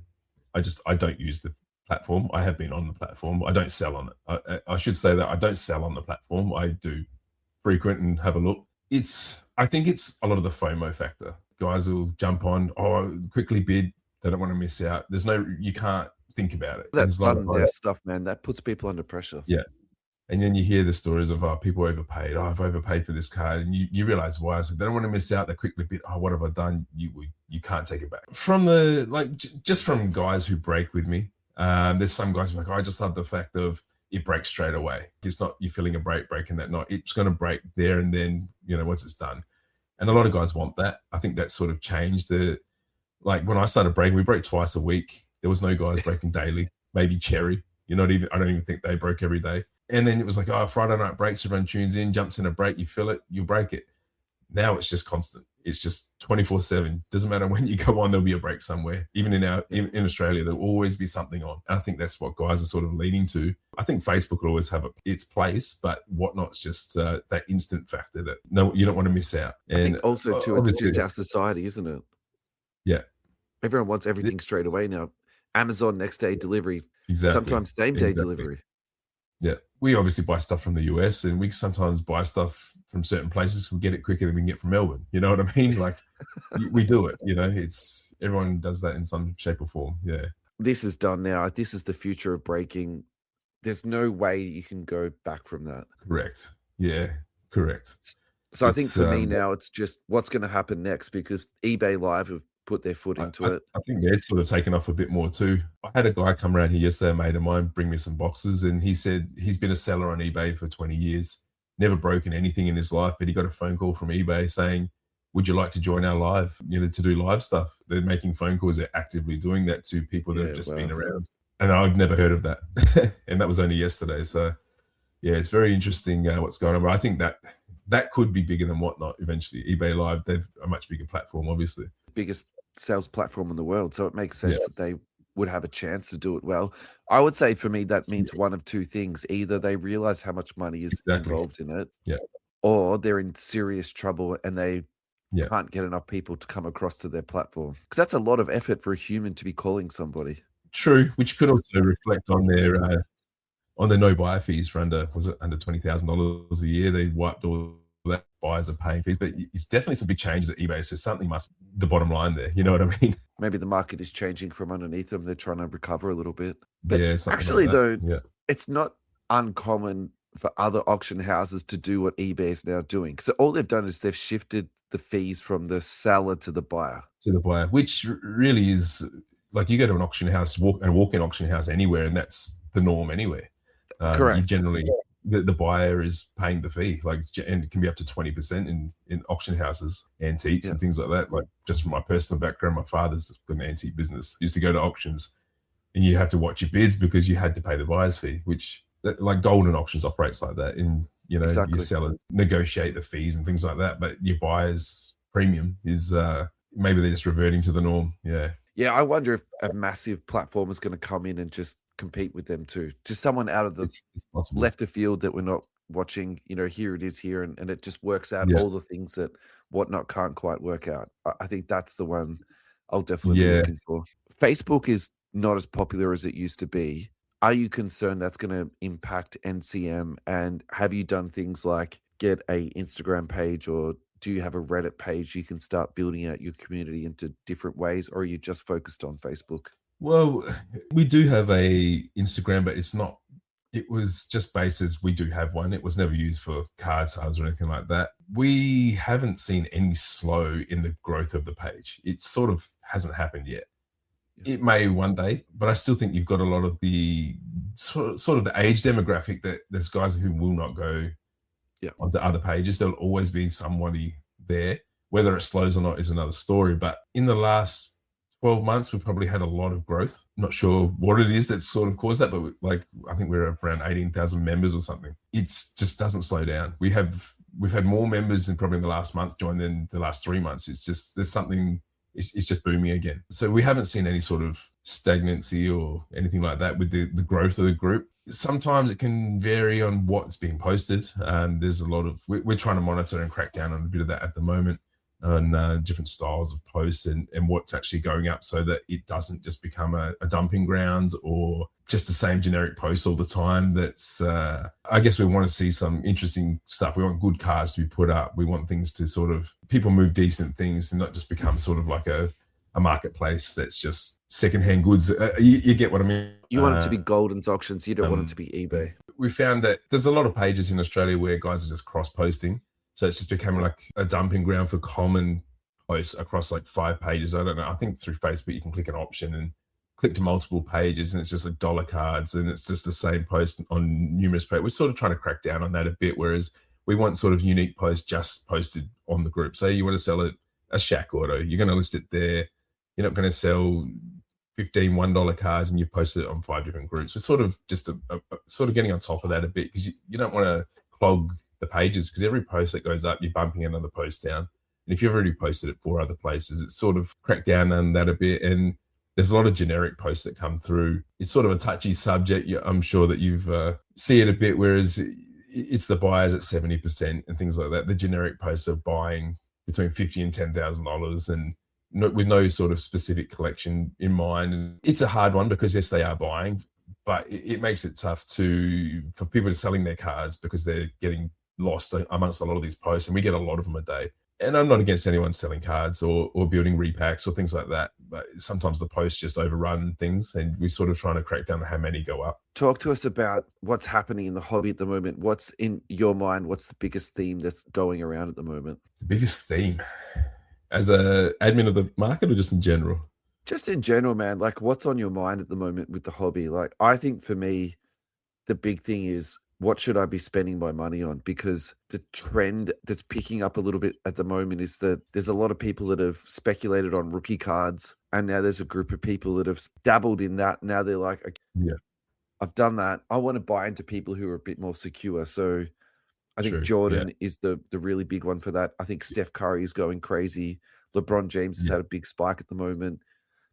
I don't use the platform. I have been on the platform. I don't sell on it. I should say that I don't sell on the platform. I do frequent and have a look. I think it's a lot of the FOMO factor. Guys will jump on, quickly bid. They don't want to miss out. You can't think about it. That's sudden death stuff, man. That puts people under pressure. Yeah. And then you hear the stories of people overpaid. I've overpaid for this card, and you realize why. So they don't want to miss out. They quickly bid. What have I done? You can't take it back. From just from guys who break with me. There's some guys who are like, I just love the fact of it breaks straight away. It's not you feeling a breaking that night. It's going to break there and then. Once it's done. And a lot of guys want that. I think that sort of changed when I started breaking, we broke twice a week. There was no guys breaking daily. Maybe Cherry. I don't even think they broke every day. And then it was like, Friday night breaks, everyone tunes in, jumps in a break, you fill it, you break it. Now it's just constant. It's just 24/7. Doesn't matter when you go on, there'll be a break somewhere. Even in Australia, there'll always be something on. And I think that's what guys are sort of leaning to. I think Facebook will always have its place, but Whatnot's just that instant factor that you don't want to miss out. And I think also too, it's just our society, isn't it? Yeah. Everyone wants everything straight away now. Amazon next day delivery. Exactly. Sometimes same day delivery. Yeah. We obviously buy stuff from the US, and we sometimes buy stuff from certain places. We get it quicker than we can get from Melbourne. You know what I mean? Like we do it, it's everyone does that in some shape or form. Yeah. This is done now. This is the future of breaking. There's no way you can go back from that. Correct. Yeah. Correct. So I think for me now, it's just what's going to happen next, because eBay Live have put their foot into it. I think they're sort of taken off a bit more too. I had a guy come around here yesterday, a mate of mine, bring me some boxes, and he said he's been a seller on eBay for 20 years, never broken anything in his life, but he got a phone call from eBay saying, would you like to join our live, to do live stuff? They're making phone calls. They're actively doing that to people that have just been around. And I'd never heard of that. And that was only yesterday. So yeah, it's very interesting what's going on. But I think that could be bigger than Whatnot eventually. eBay Live, they've a much bigger platform, obviously. Biggest sales platform in the world. So it makes sense that they would have a chance to do it well. I would say for me, that means one of two things. Either they realize how much money is involved in it, or they're in serious trouble and they can't get enough people to come across to their platform. Because that's a lot of effort for a human to be calling somebody. True, which could also reflect on their no buyer fees for under $20,000 a year. They wiped all that buyers are paying fees, but it's definitely some big changes at eBay. So something must be the bottom line there. You know what I mean? Maybe the market is changing from underneath them. They're trying to recover a little bit. But actually, it's not uncommon for other auction houses to do what eBay is now doing. So all they've done is they've shifted the fees from the seller to the buyer. Which really is like you go to an auction house, walk-in auction house anywhere, and that's the norm anyway. Correct. You generally, the buyer is paying the fee, and it can be up to 20% in auction houses, antiques and things like that. Like just from my personal background, my father's got an antique business. Used to go to auctions, and you have to watch your bids because you had to pay the buyer's fee, which like golden auctions operates like that. And your sellers negotiate the fees and things like that, but your buyer's premium is maybe they're just reverting to the norm. Yeah, I wonder if a massive platform is going to come in and just compete with them too. Just someone out of the left of field that we're not watching, here it is here, and it just works out all the things that Whatnot can't quite work out. I think that's the one I'll definitely be looking for. Facebook is not as popular as it used to be. Are you concerned that's going to impact NCM? And have you done things like get a Instagram page, or do you have a Reddit page you can start building out your community into different ways, or are you just focused on Facebook? Well, we do have a Instagram, but it's not It was just bases. We do have one. It was never used for card sales or anything like that. We haven't seen any slow in the growth of the page. It sort of hasn't happened yet. It may one day, but I still think you've got a lot of the sort of the age demographic that there's guys who will not go onto other pages. There'll always be somebody there. Whether it slows or not is another story. But in the last 12 months, we've probably had a lot of growth. Not sure what it is that's sort of caused that, but I think we're around 18,000 members or something. It just doesn't slow down. We've had more members in probably in the last month join than the last 3 months. It's just, there's something, it's just booming again. So we haven't seen any sort of stagnancy or anything like that with the growth of the group. Sometimes it can vary on what's being posted. There's a lot of, we're trying to monitor and crack down on a bit of that at the moment, on different styles of posts and what's actually going up, so that it doesn't just become a dumping ground or just the same generic posts all the time. That's I guess we want to see some interesting stuff. We want good cards to be put up. We want things to sort of, people move decent things and not just become sort of like a marketplace that's just secondhand goods. You get what I mean? You want it to be Golden's auctions. You don't want it to be eBay. We found that there's a lot of pages in Australia where guys are just cross-posting. So it's just becoming like a dumping ground for common posts across like 5 pages. I don't know. I think through Facebook, you can click an option and click to multiple pages, and it's just like dollar cards, and it's just the same post on numerous pages. We're sort of trying to crack down on that a bit, whereas we want sort of unique posts just posted on the group. Say you want to sell a Shaq auto, you're going to list it there. You're not going to sell 15 $1 cards and you've posted it on 5 different groups. We're sort of just sort of getting on top of that a bit, because you don't want to clog the pages, because every post that goes up, you're bumping another post down. And if you've already posted it 4 other places, it's sort of cracked down on that a bit. And there's a lot of generic posts that come through. It's sort of a touchy subject. I'm sure that you've see it a bit, whereas it's the buyers at 70% and things like that. The generic posts are buying between $50,000 and $10,000 and with no sort of specific collection in mind. And it's a hard one, because yes, they are buying, but it makes it tough for people to selling their cards, because they're getting lost amongst a lot of these posts, and we get a lot of them a day. And I'm not against anyone selling cards or building repacks or things like that, but sometimes the posts just overrun things, and we're sort of trying to crack down on how many go up. Talk to us about what's happening in the hobby at the moment. What's in your mind? What's the biggest theme that's going around at the moment? The biggest theme as a admin of the market, or just in general? Just in general, man. Like, what's on your mind at the moment with the hobby? Like, I think for me, the big thing is, what should I be spending my money on? Because the trend that's picking up a little bit at the moment is that there's a lot of people that have speculated on rookie cards, and now there's a group of people that have dabbled in that. Now they're like, okay, yeah, I've done that. I want to buy into people who are a bit more secure. So I think Jordan is the really big one for that. I think Steph Curry is going crazy. LeBron James has had a big spike at the moment.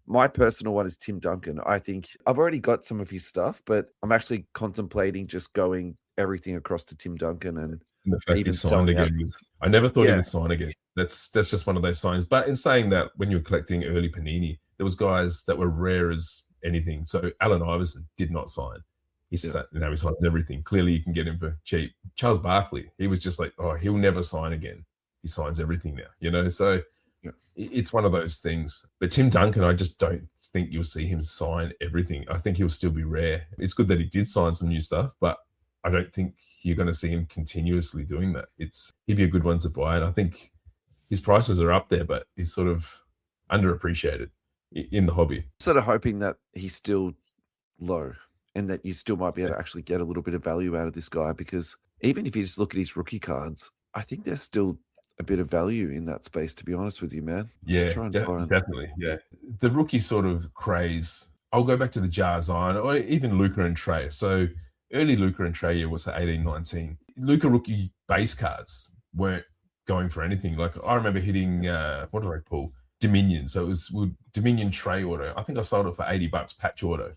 My personal one is Tim Duncan. I think I've already got some of his stuff, but I'm actually contemplating just going everything across to Tim Duncan. And the fact he signed again, I never thought he would sign again. That's just one of those signs. But in saying that, when you were collecting early Panini, there was guys that were rare as anything. So Allen Iverson did not sign. He signs everything. Clearly, you can get him for cheap. Charles Barkley, he was just like, oh, he'll never sign again. He signs everything now, you know? So it's one of those things. But Tim Duncan, I just don't think you'll see him sign everything. I think he'll still be rare. It's good that he did sign some new stuff, but I don't think you're going to see him continuously doing that. He'd be a good one to buy. And I think his prices are up there, but he's sort of underappreciated in the hobby. Sort of hoping that he's still low and that you still might be able to actually get a little bit of value out of this guy, because even if you just look at his rookie cards, I think there's still a bit of value in that space, to be honest with you, man. Yeah, definitely. Yeah. The rookie sort of craze, I'll go back to the Jar Zion or even Luka and Trey. So early Luka and Trey year was the 18-19. Luka rookie base cards weren't going for anything. Like, I remember hitting, what did I pull? Dominion. So it was Dominion Trey auto. I think I sold it for $80 patch auto.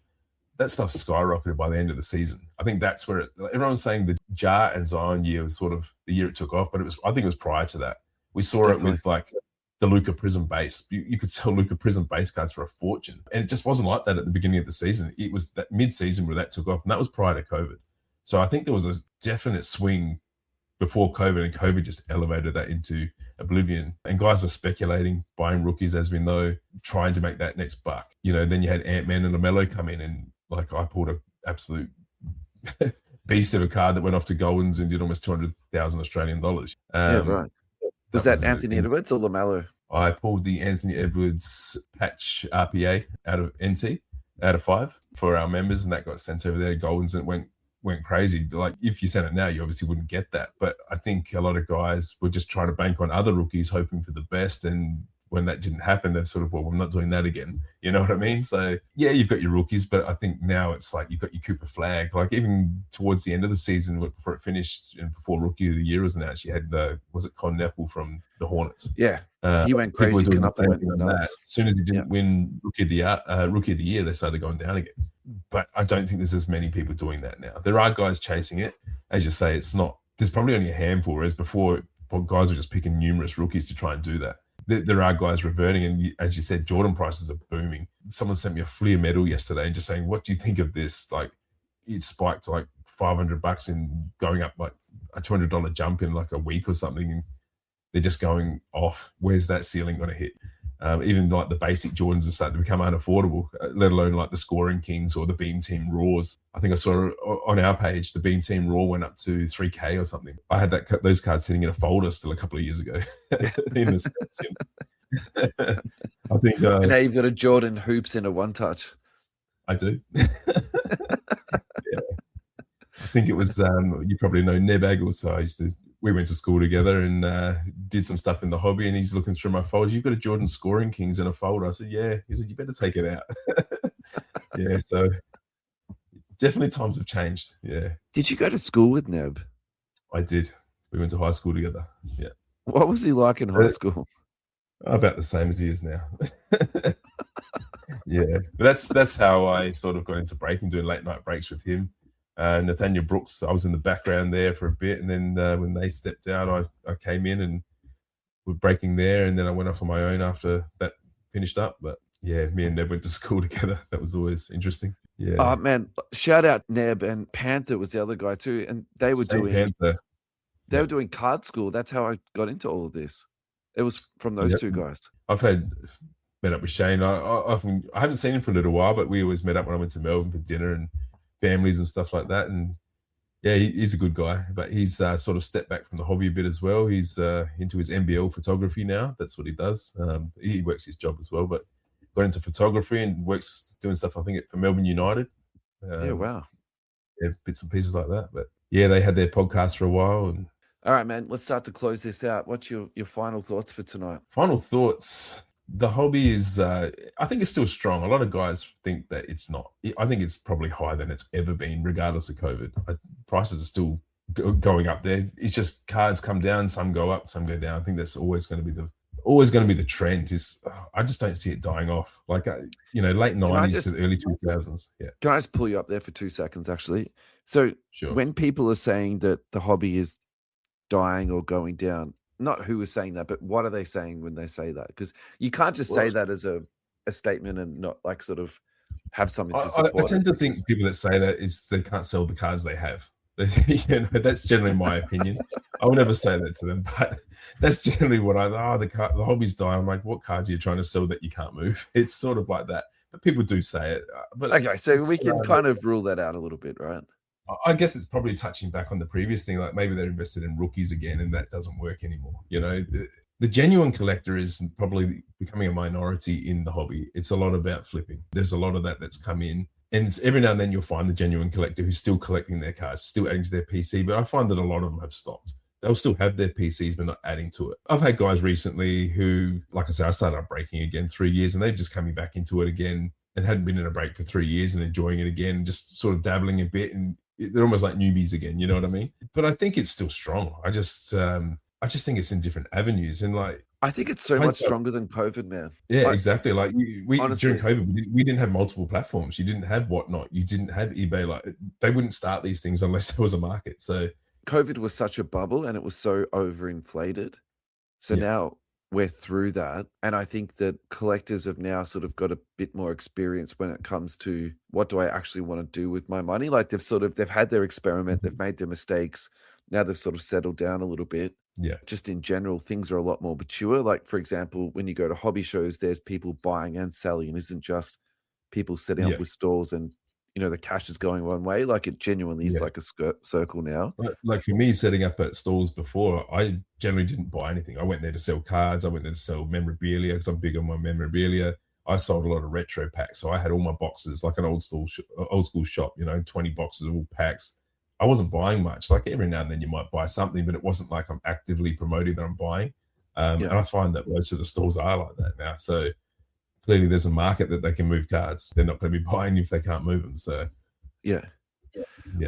That stuff skyrocketed by the end of the season. I think that's where everyone was saying the Jar and Zion year was sort of the year it took off, but I think it was prior to that. We saw it with like the Luka Prism base. You could sell Luka Prism base cards for a fortune. And it just wasn't like that at the beginning of the season. It was that mid-season where that took off, and that was prior to COVID. So I think there was a definite swing before COVID, and COVID just elevated that into oblivion. And guys were speculating, buying rookies, as we know, trying to make that next buck. You know, then you had Ant-Man and LaMelo come in, and like I pulled an absolute beast of a card that went off to Goldens and did almost 200,000 Australian dollars. Yeah, right. Was that Anthony Edwards or LaMelo? I pulled the Anthony Edwards patch RPA out of NT out of 5 for our members, and that got sent over there to Goldens, and it went crazy. Like, if you sent it now, you obviously wouldn't get that. But I think a lot of guys were just trying to bank on other rookies, hoping for the best. And when that didn't happen, they're sort of, well, I'm not doing that again. You know what I mean? So yeah, you've got your rookies, but I think now it's like you've got your Cooper Flag. Like, even towards the end of the season, before it finished and before Rookie of the Year was announced, you had was it Con Nepal from the Hornets? Yeah, he went crazy. As soon as he didn't win Rookie of the Year, they started going down again. But I don't think there's as many people doing that now. There are guys chasing it. As you say, it's not. There's probably only a handful, whereas before guys were just picking numerous rookies to try and do that. There are guys reverting, and as you said, Jordan prices are booming. Someone sent me a Fleer medal yesterday and just saying, what do you think of this? Like, it spiked to like $500 and going up like a $200 jump in like a week or something, and they're just going off. Where's that ceiling going to hit? Even like the basic Jordans are starting to become unaffordable, let alone like the Scoring Kings or the Beam Team Raws. I think I saw on our page, the Beam Team Raw went up to $3K or something. I had those cards sitting in a folder still a couple of years ago. In the sets, I think. And now you've got a Jordan Hoops in a one touch. I do. Yeah. I think it was, you probably know Neb Agel, so we went to school together and did some stuff in the hobby, and he's looking through my folders. You've got a Jordan Scoring Kings in a folder. I said, yeah. He said, you better take it out. Yeah, so definitely times have changed. Yeah. Did you go to school with Neb? I did. We went to high school together. Yeah. What was he like in high school? About the same as he is now. Yeah. But that's how I sort of got into breaking, doing late night breaks with him. Nathaniel Brooks, I was in the background there for a bit, and then when they stepped out, I came in and was breaking there, and then I went off on my own after that finished up. But yeah, me and Neb went to school together. That was always interesting. Yeah. Oh man, shout out Neb, and Panther was the other guy too, and they were were doing card school. That's how I got into all of this. It was from those two guys. I've met up with Shane. I haven't seen him for a little while, but we always met up when I went to Melbourne for dinner and families and stuff like that. And yeah, he's a good guy, but he's sort of stepped back from the hobby a bit as well. He's into his NBL photography now. That's what he does. He works his job as well, but got into photography and works doing stuff, I think, for Melbourne United. Yeah, wow. Yeah, bits and pieces like that. But yeah, they had their podcast for a while. And all right, man, let's start to close this out. What's your final thoughts for tonight? Final thoughts. The hobby is, I think it's still strong. A lot of guys think that it's not. I think it's probably higher than it's ever been, regardless of COVID. Prices are still going up there. It's just cards come down, some go up, some go down. I think that's always going to be the trend. I just don't see it dying off. Like, late 90s to the early 2000s. Yeah. Can I just pull you up there for 2 seconds, actually? So sure. When people are saying that the hobby is dying or going down, not who is saying that, but what are they saying when they say that? Because you can't just say that as a statement and not like sort of have something to support. I tend to think people that say that is they can't sell the cards they have. That's generally my opinion. I will never say that to them, but that's generally what the hobby's dying. I'm like, what cards are you trying to sell that you can't move? It's sort of like that, but people do say it. But okay, so we can kind of rule that out a little bit, right? I guess it's probably touching back on the previous thing, like maybe they're invested in rookies again and that doesn't work anymore. The genuine collector is probably becoming a minority in the hobby. It's a lot about flipping. There's a lot of that's come in. And every now and then you'll find the genuine collector who's still collecting their cards, still adding to their PC. But I find that a lot of them have stopped. They'll still have their PCs, but not adding to it. I've had guys recently who, like I said, I started up breaking again 3 years and they're just coming back into it again and hadn't been in a break for 3 years and enjoying it again, just sort of dabbling a bit. And they're almost like newbies again, you know what I mean? But I think it's still strong. I just think it's in different avenues, and like I think it's so much stronger than COVID, man. Yeah, exactly. Like honestly, during COVID, we didn't have multiple platforms. You didn't have Whatnot. You didn't have eBay. Like they wouldn't start these things unless there was a market. So COVID was such a bubble, and it was so overinflated. So now we're through that, and I think that collectors have now sort of got a bit more experience when it comes to what do I actually want to do with my money. Like they've had their experiment, they've made their mistakes. Now they've sort of settled down a little bit. Yeah. Just in general, things are a lot more mature. Like, for example, when you go to hobby shows, there's people buying and selling. It isn't just people setting up with stalls and, the cash is going one way. Like it genuinely is like a circle now. Like for me, setting up at stalls before, I generally didn't buy anything. I went there to sell cards. I went there to sell memorabilia because I'm big on my memorabilia. I sold a lot of retro packs. So I had all my boxes, like an old school shop, 20 boxes of all packs. I wasn't buying much. Like every now and then you might buy something, but it wasn't like I'm actively promoting that I'm buying. And I find that most of the stores are like that now. So clearly there's a market that they can move cards. They're not going to be buying if they can't move them. So yeah.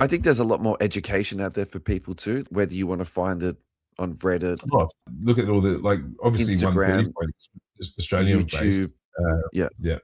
I think there's a lot more education out there for people too, whether you want to find it on Reddit. Oh, look at all the, like, obviously Instagram, 130 Australian YouTube, based.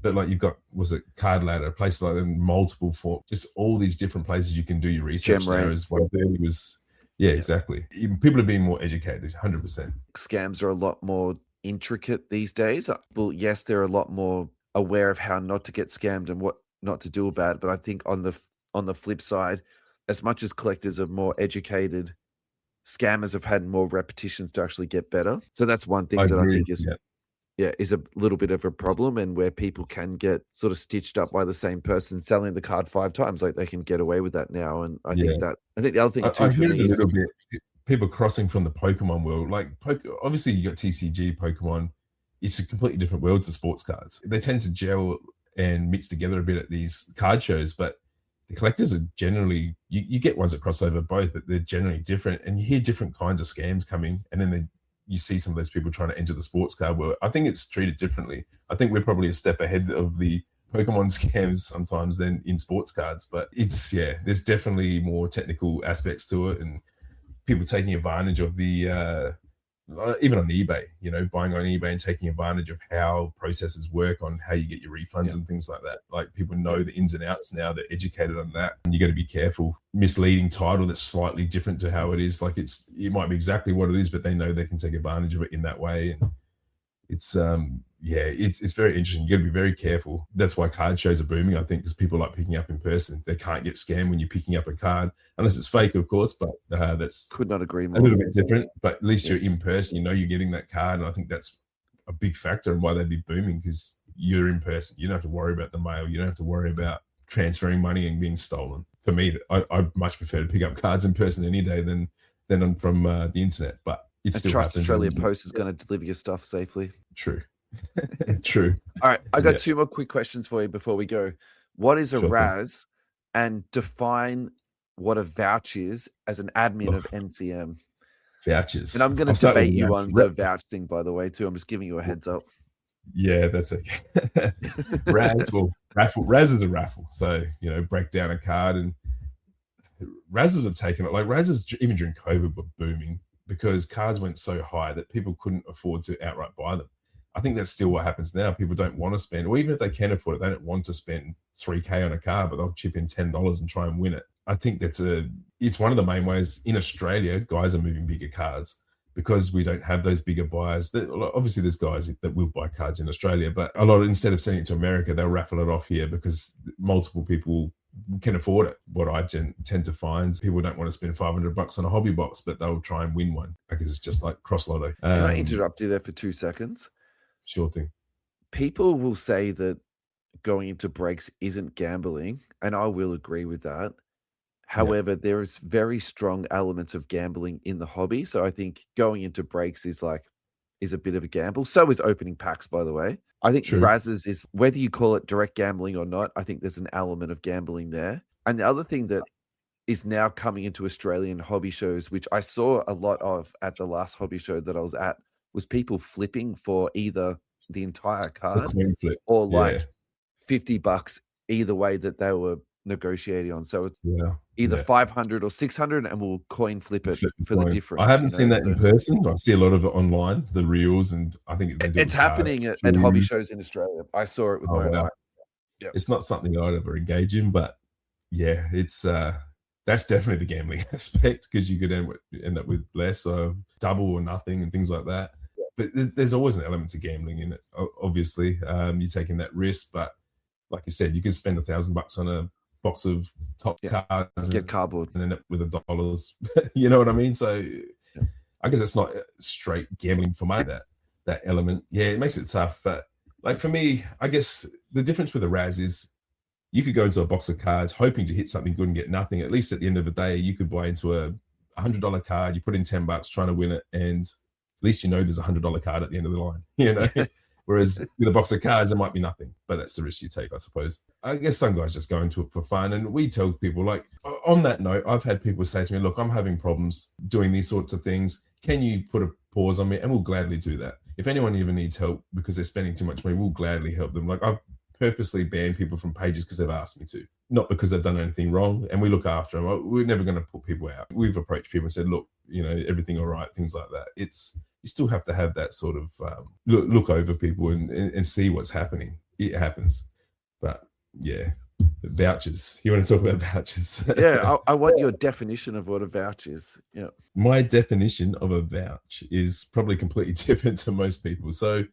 But like you've got, was it Card Ladder, places like that, multiple for just all these different places you can do your research. Whereas 130 was, exactly. People are being more educated, 100%. Scams are a lot more intricate these days. Well, yes, they're a lot more aware of how not to get scammed and what not to do about it. But I think on the flip side, as much as collectors are more educated, scammers have had more repetitions to actually get better. So that's one thing I think is a little bit of a problem, and where people can get sort of stitched up by the same person selling the card 5 times. Like they can get away with that now. And I think the other thing too, I hear it a little bit, people crossing from the Pokemon world. Like obviously you got TCG, Pokemon. It's a completely different world to sports cards. They tend to gel and mix together a bit at these card shows, but the collectors are generally, you get ones that cross over both, but they're generally different, and you hear different kinds of scams coming, and then you see some of those people trying to enter the sports card world. I think it's treated differently. I think we're probably a step ahead of the Pokemon scams sometimes than in sports cards, but it's, there's definitely more technical aspects to it, and people taking advantage of the, even on eBay, buying on eBay and taking advantage of how processes work on how you get your refunds and things like that. Like people know the ins and outs now, they're educated on that, and you got to be careful. Misleading title that's slightly different to how it is. Like it might be exactly what it is, but they know they can take advantage of it in that way. And it's it's very interesting. You got to be very careful. That's why card shows are booming, I think, because people like picking up in person. They can't get scammed when you're picking up a card, unless it's fake, of course, but that's could not agree more. A little bit different, but at least you're in person, you're getting that card. And I think that's a big factor in why they'd be booming, because you're in person. You don't have to worry about the mail. You don't have to worry about transferring money and being stolen. For me, I'd much prefer to pick up cards in person any day than from the internet, but it's still Trust Australia Post is going to deliver your stuff safely. True. True. All right, I got 2 more quick questions for you before we go. What is a RAS, and define what a vouch is as an admin of NCM? Vouchers. And I'm going to debate you on the vouch thing, by the way, too. I'm just giving you a heads up. Yeah, that's okay. RAS, raffle. RAS is a raffle. So, break down a card, and RASs have taken it. Like RASs, even during COVID, were booming because cards went so high that people couldn't afford to outright buy them. I think that's still what happens now. People don't want to spend, or even if they can afford it, they don't want to spend $3,000 on a card, but they'll chip in $10 and try and win it. I think it's one of the main ways in Australia, guys are moving bigger cards because we don't have those bigger buyers. Obviously, there's guys that will buy cards in Australia, but a lot, instead of sending it to America, they'll raffle it off here because multiple people can afford it. What I tend to find, people don't want to spend $500 on a hobby box, but they'll try and win one. I guess it's just like cross lotto. Can I interrupt you there for 2 seconds? Sure thing. People will say that going into breaks isn't gambling, and I will agree with that. However, there is very strong elements of gambling in the hobby. So I think going into breaks is a bit of a gamble. So is opening packs, by the way. I think RASs is, whether you call it direct gambling or not, I think there's an element of gambling there. And the other thing that is now coming into Australian hobby shows, which I saw a lot of at the last hobby show that I was at, was people flipping for either the entire card or $50 either way that they were negotiating on. So either 500 or 600, and we'll coin flip it for the difference. I haven't seen that in person. I see a lot of it online, the reels, and I think it's happening at hobby shows in Australia. I saw it with my own eye. Yep. It's not something I'd ever engage in, but it's that's definitely the gambling aspect, because you could end up with less or double or nothing and things like that. But there's always an element to gambling in it. Obviously, you're taking that risk, but like you said, you could spend $1,000 on a box of top cards, get cardboard, and end up with $1. You know what I mean? So I guess it's not straight gambling for my that element. Yeah, it makes it tough. But like for me, I guess the difference with a RAS is You could go into a box of cards hoping to hit something good and get nothing. At least at the end of the day, you could buy into a $100 card, you put in $10 trying to win it, and at least you know there's a $100 card at the end of the line, you know. Whereas with a box of cards, there might be nothing, but that's the risk you take, I suppose. I guess some guys just go into it for fun, and we tell people, like, on that note, I've had people say to me, look, I'm having problems doing these sorts of things. Can you put a pause on me? And we'll gladly do that. If anyone even needs help because they're spending too much money, we'll gladly help them. Like, I've purposely banned people from pages because they've asked me to, not because they've done anything wrong, and we look after them. We're never going to put people out. We've approached people and said, look, you know, everything all right, things like that. You still have to have that sort of look over people and see what's happening. It happens. But yeah, vouchers. You want to talk about vouchers? Yeah, I want your definition of what a vouch is. Yeah. My definition of a vouch is probably completely different to most people. So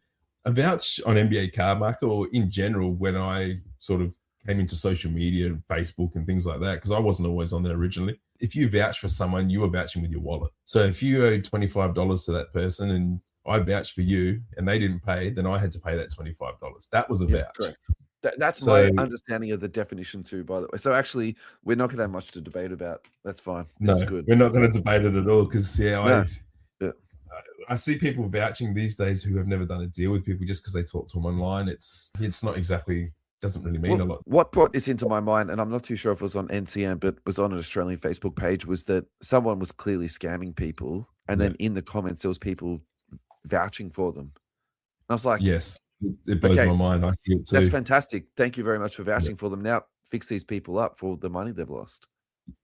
a vouch on NBA Card Market, or in general, when I sort of came into social media and Facebook and things like that, because I wasn't always on there originally. If you vouch for someone, you are vouching with your wallet. So if you owed $25 to that person and I vouched for you and they didn't pay, then I had to pay that $25. That was a vouch. Correct. That's my understanding of the definition too, by the way. So actually, we're not going to have much to debate about. That's fine. This is good. We're not going to debate it at all because, I see people vouching these days who have never done a deal with people just because they talk to them online. It's not exactly... doesn't really mean a lot. What brought this into my mind, and I'm not too sure if it was on NCM, but was on an Australian Facebook page, was that someone was clearly scamming people, and then in the comments there was people vouching for them. And I was like, yes, it blows my mind. I see it too. That's fantastic. Thank you very much for vouching for them. Now fix these people up for the money they've lost.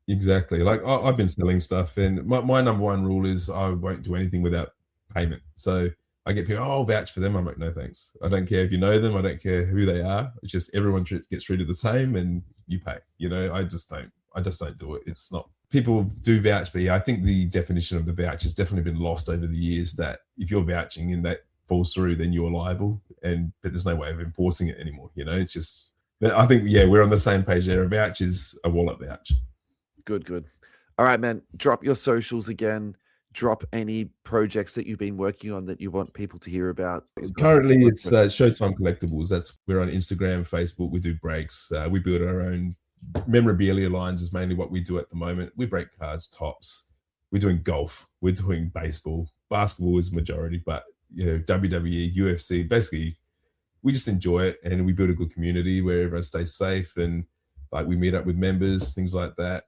Exactly. Like I've been selling stuff, and my number one rule is I won't do anything without payment. So I get people, I'll vouch for them. I'm like, no, thanks. I don't care if you know them. I don't care who they are. It's just everyone gets treated the same and you pay. You know, I just don't do it. It's not, people do vouch, but yeah, I think the definition of the vouch has definitely been lost over the years, that if you're vouching and that falls through, then you're liable, but there's no way of enforcing it anymore. You know, it's just, I think, we're on the same page there. A vouch is a wallet vouch. Good. All right, man, drop your socials again. Drop any projects that you've been working on that you want people to hear about. Currently, it's Showtime Collectibles. We're on Instagram, Facebook. We do breaks. We build our own memorabilia lines is mainly what we do at the moment. We break cards, tops. We're doing golf. We're doing baseball. Basketball is majority, but WWE, UFC. Basically, we just enjoy it, and we build a good community where everyone stays safe, and like we meet up with members, things like that.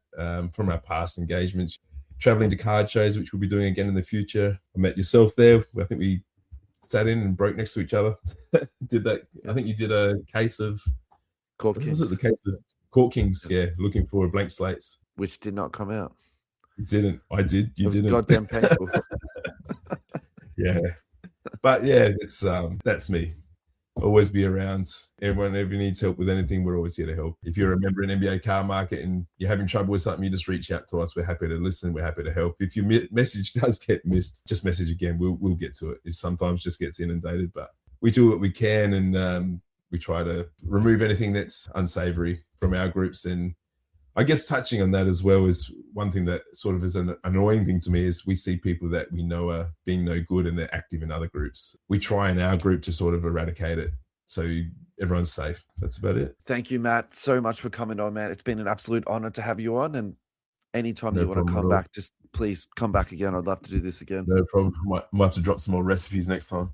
From our past engagements. Traveling to card shows, which we'll be doing again in the future. I met yourself there. I think we sat in and broke next to each other. Did that? I think you did a case of Court Kings. Was it the case of Court Kings? Yeah, looking for blank slates, which did not come out. It didn't. I did. You didn't. Goddamn painful. Yeah, but yeah, it's that's me. Always be around. Everyone ever needs help with anything, we're always here to help. If you're a member in NBA Card Market and you're having trouble with something, you just reach out to us. We're happy to listen. We're happy to help. If your message does get missed, just message again. We'll get to it. It sometimes just gets inundated, but we do what we can, and we try to remove anything that's unsavory from our groups. And I guess touching on that as well is one thing that sort of is an annoying thing to me is we see people that we know are being no good and they're active in other groups. We try in our group to sort of eradicate it so everyone's safe. That's about it. Thank you, Matt, so much for coming on, man. It's been an absolute honor to have you on, and anytime you want to come back, just please come back again. I'd love to do this again. No problem. Might have to drop some more recipes next time.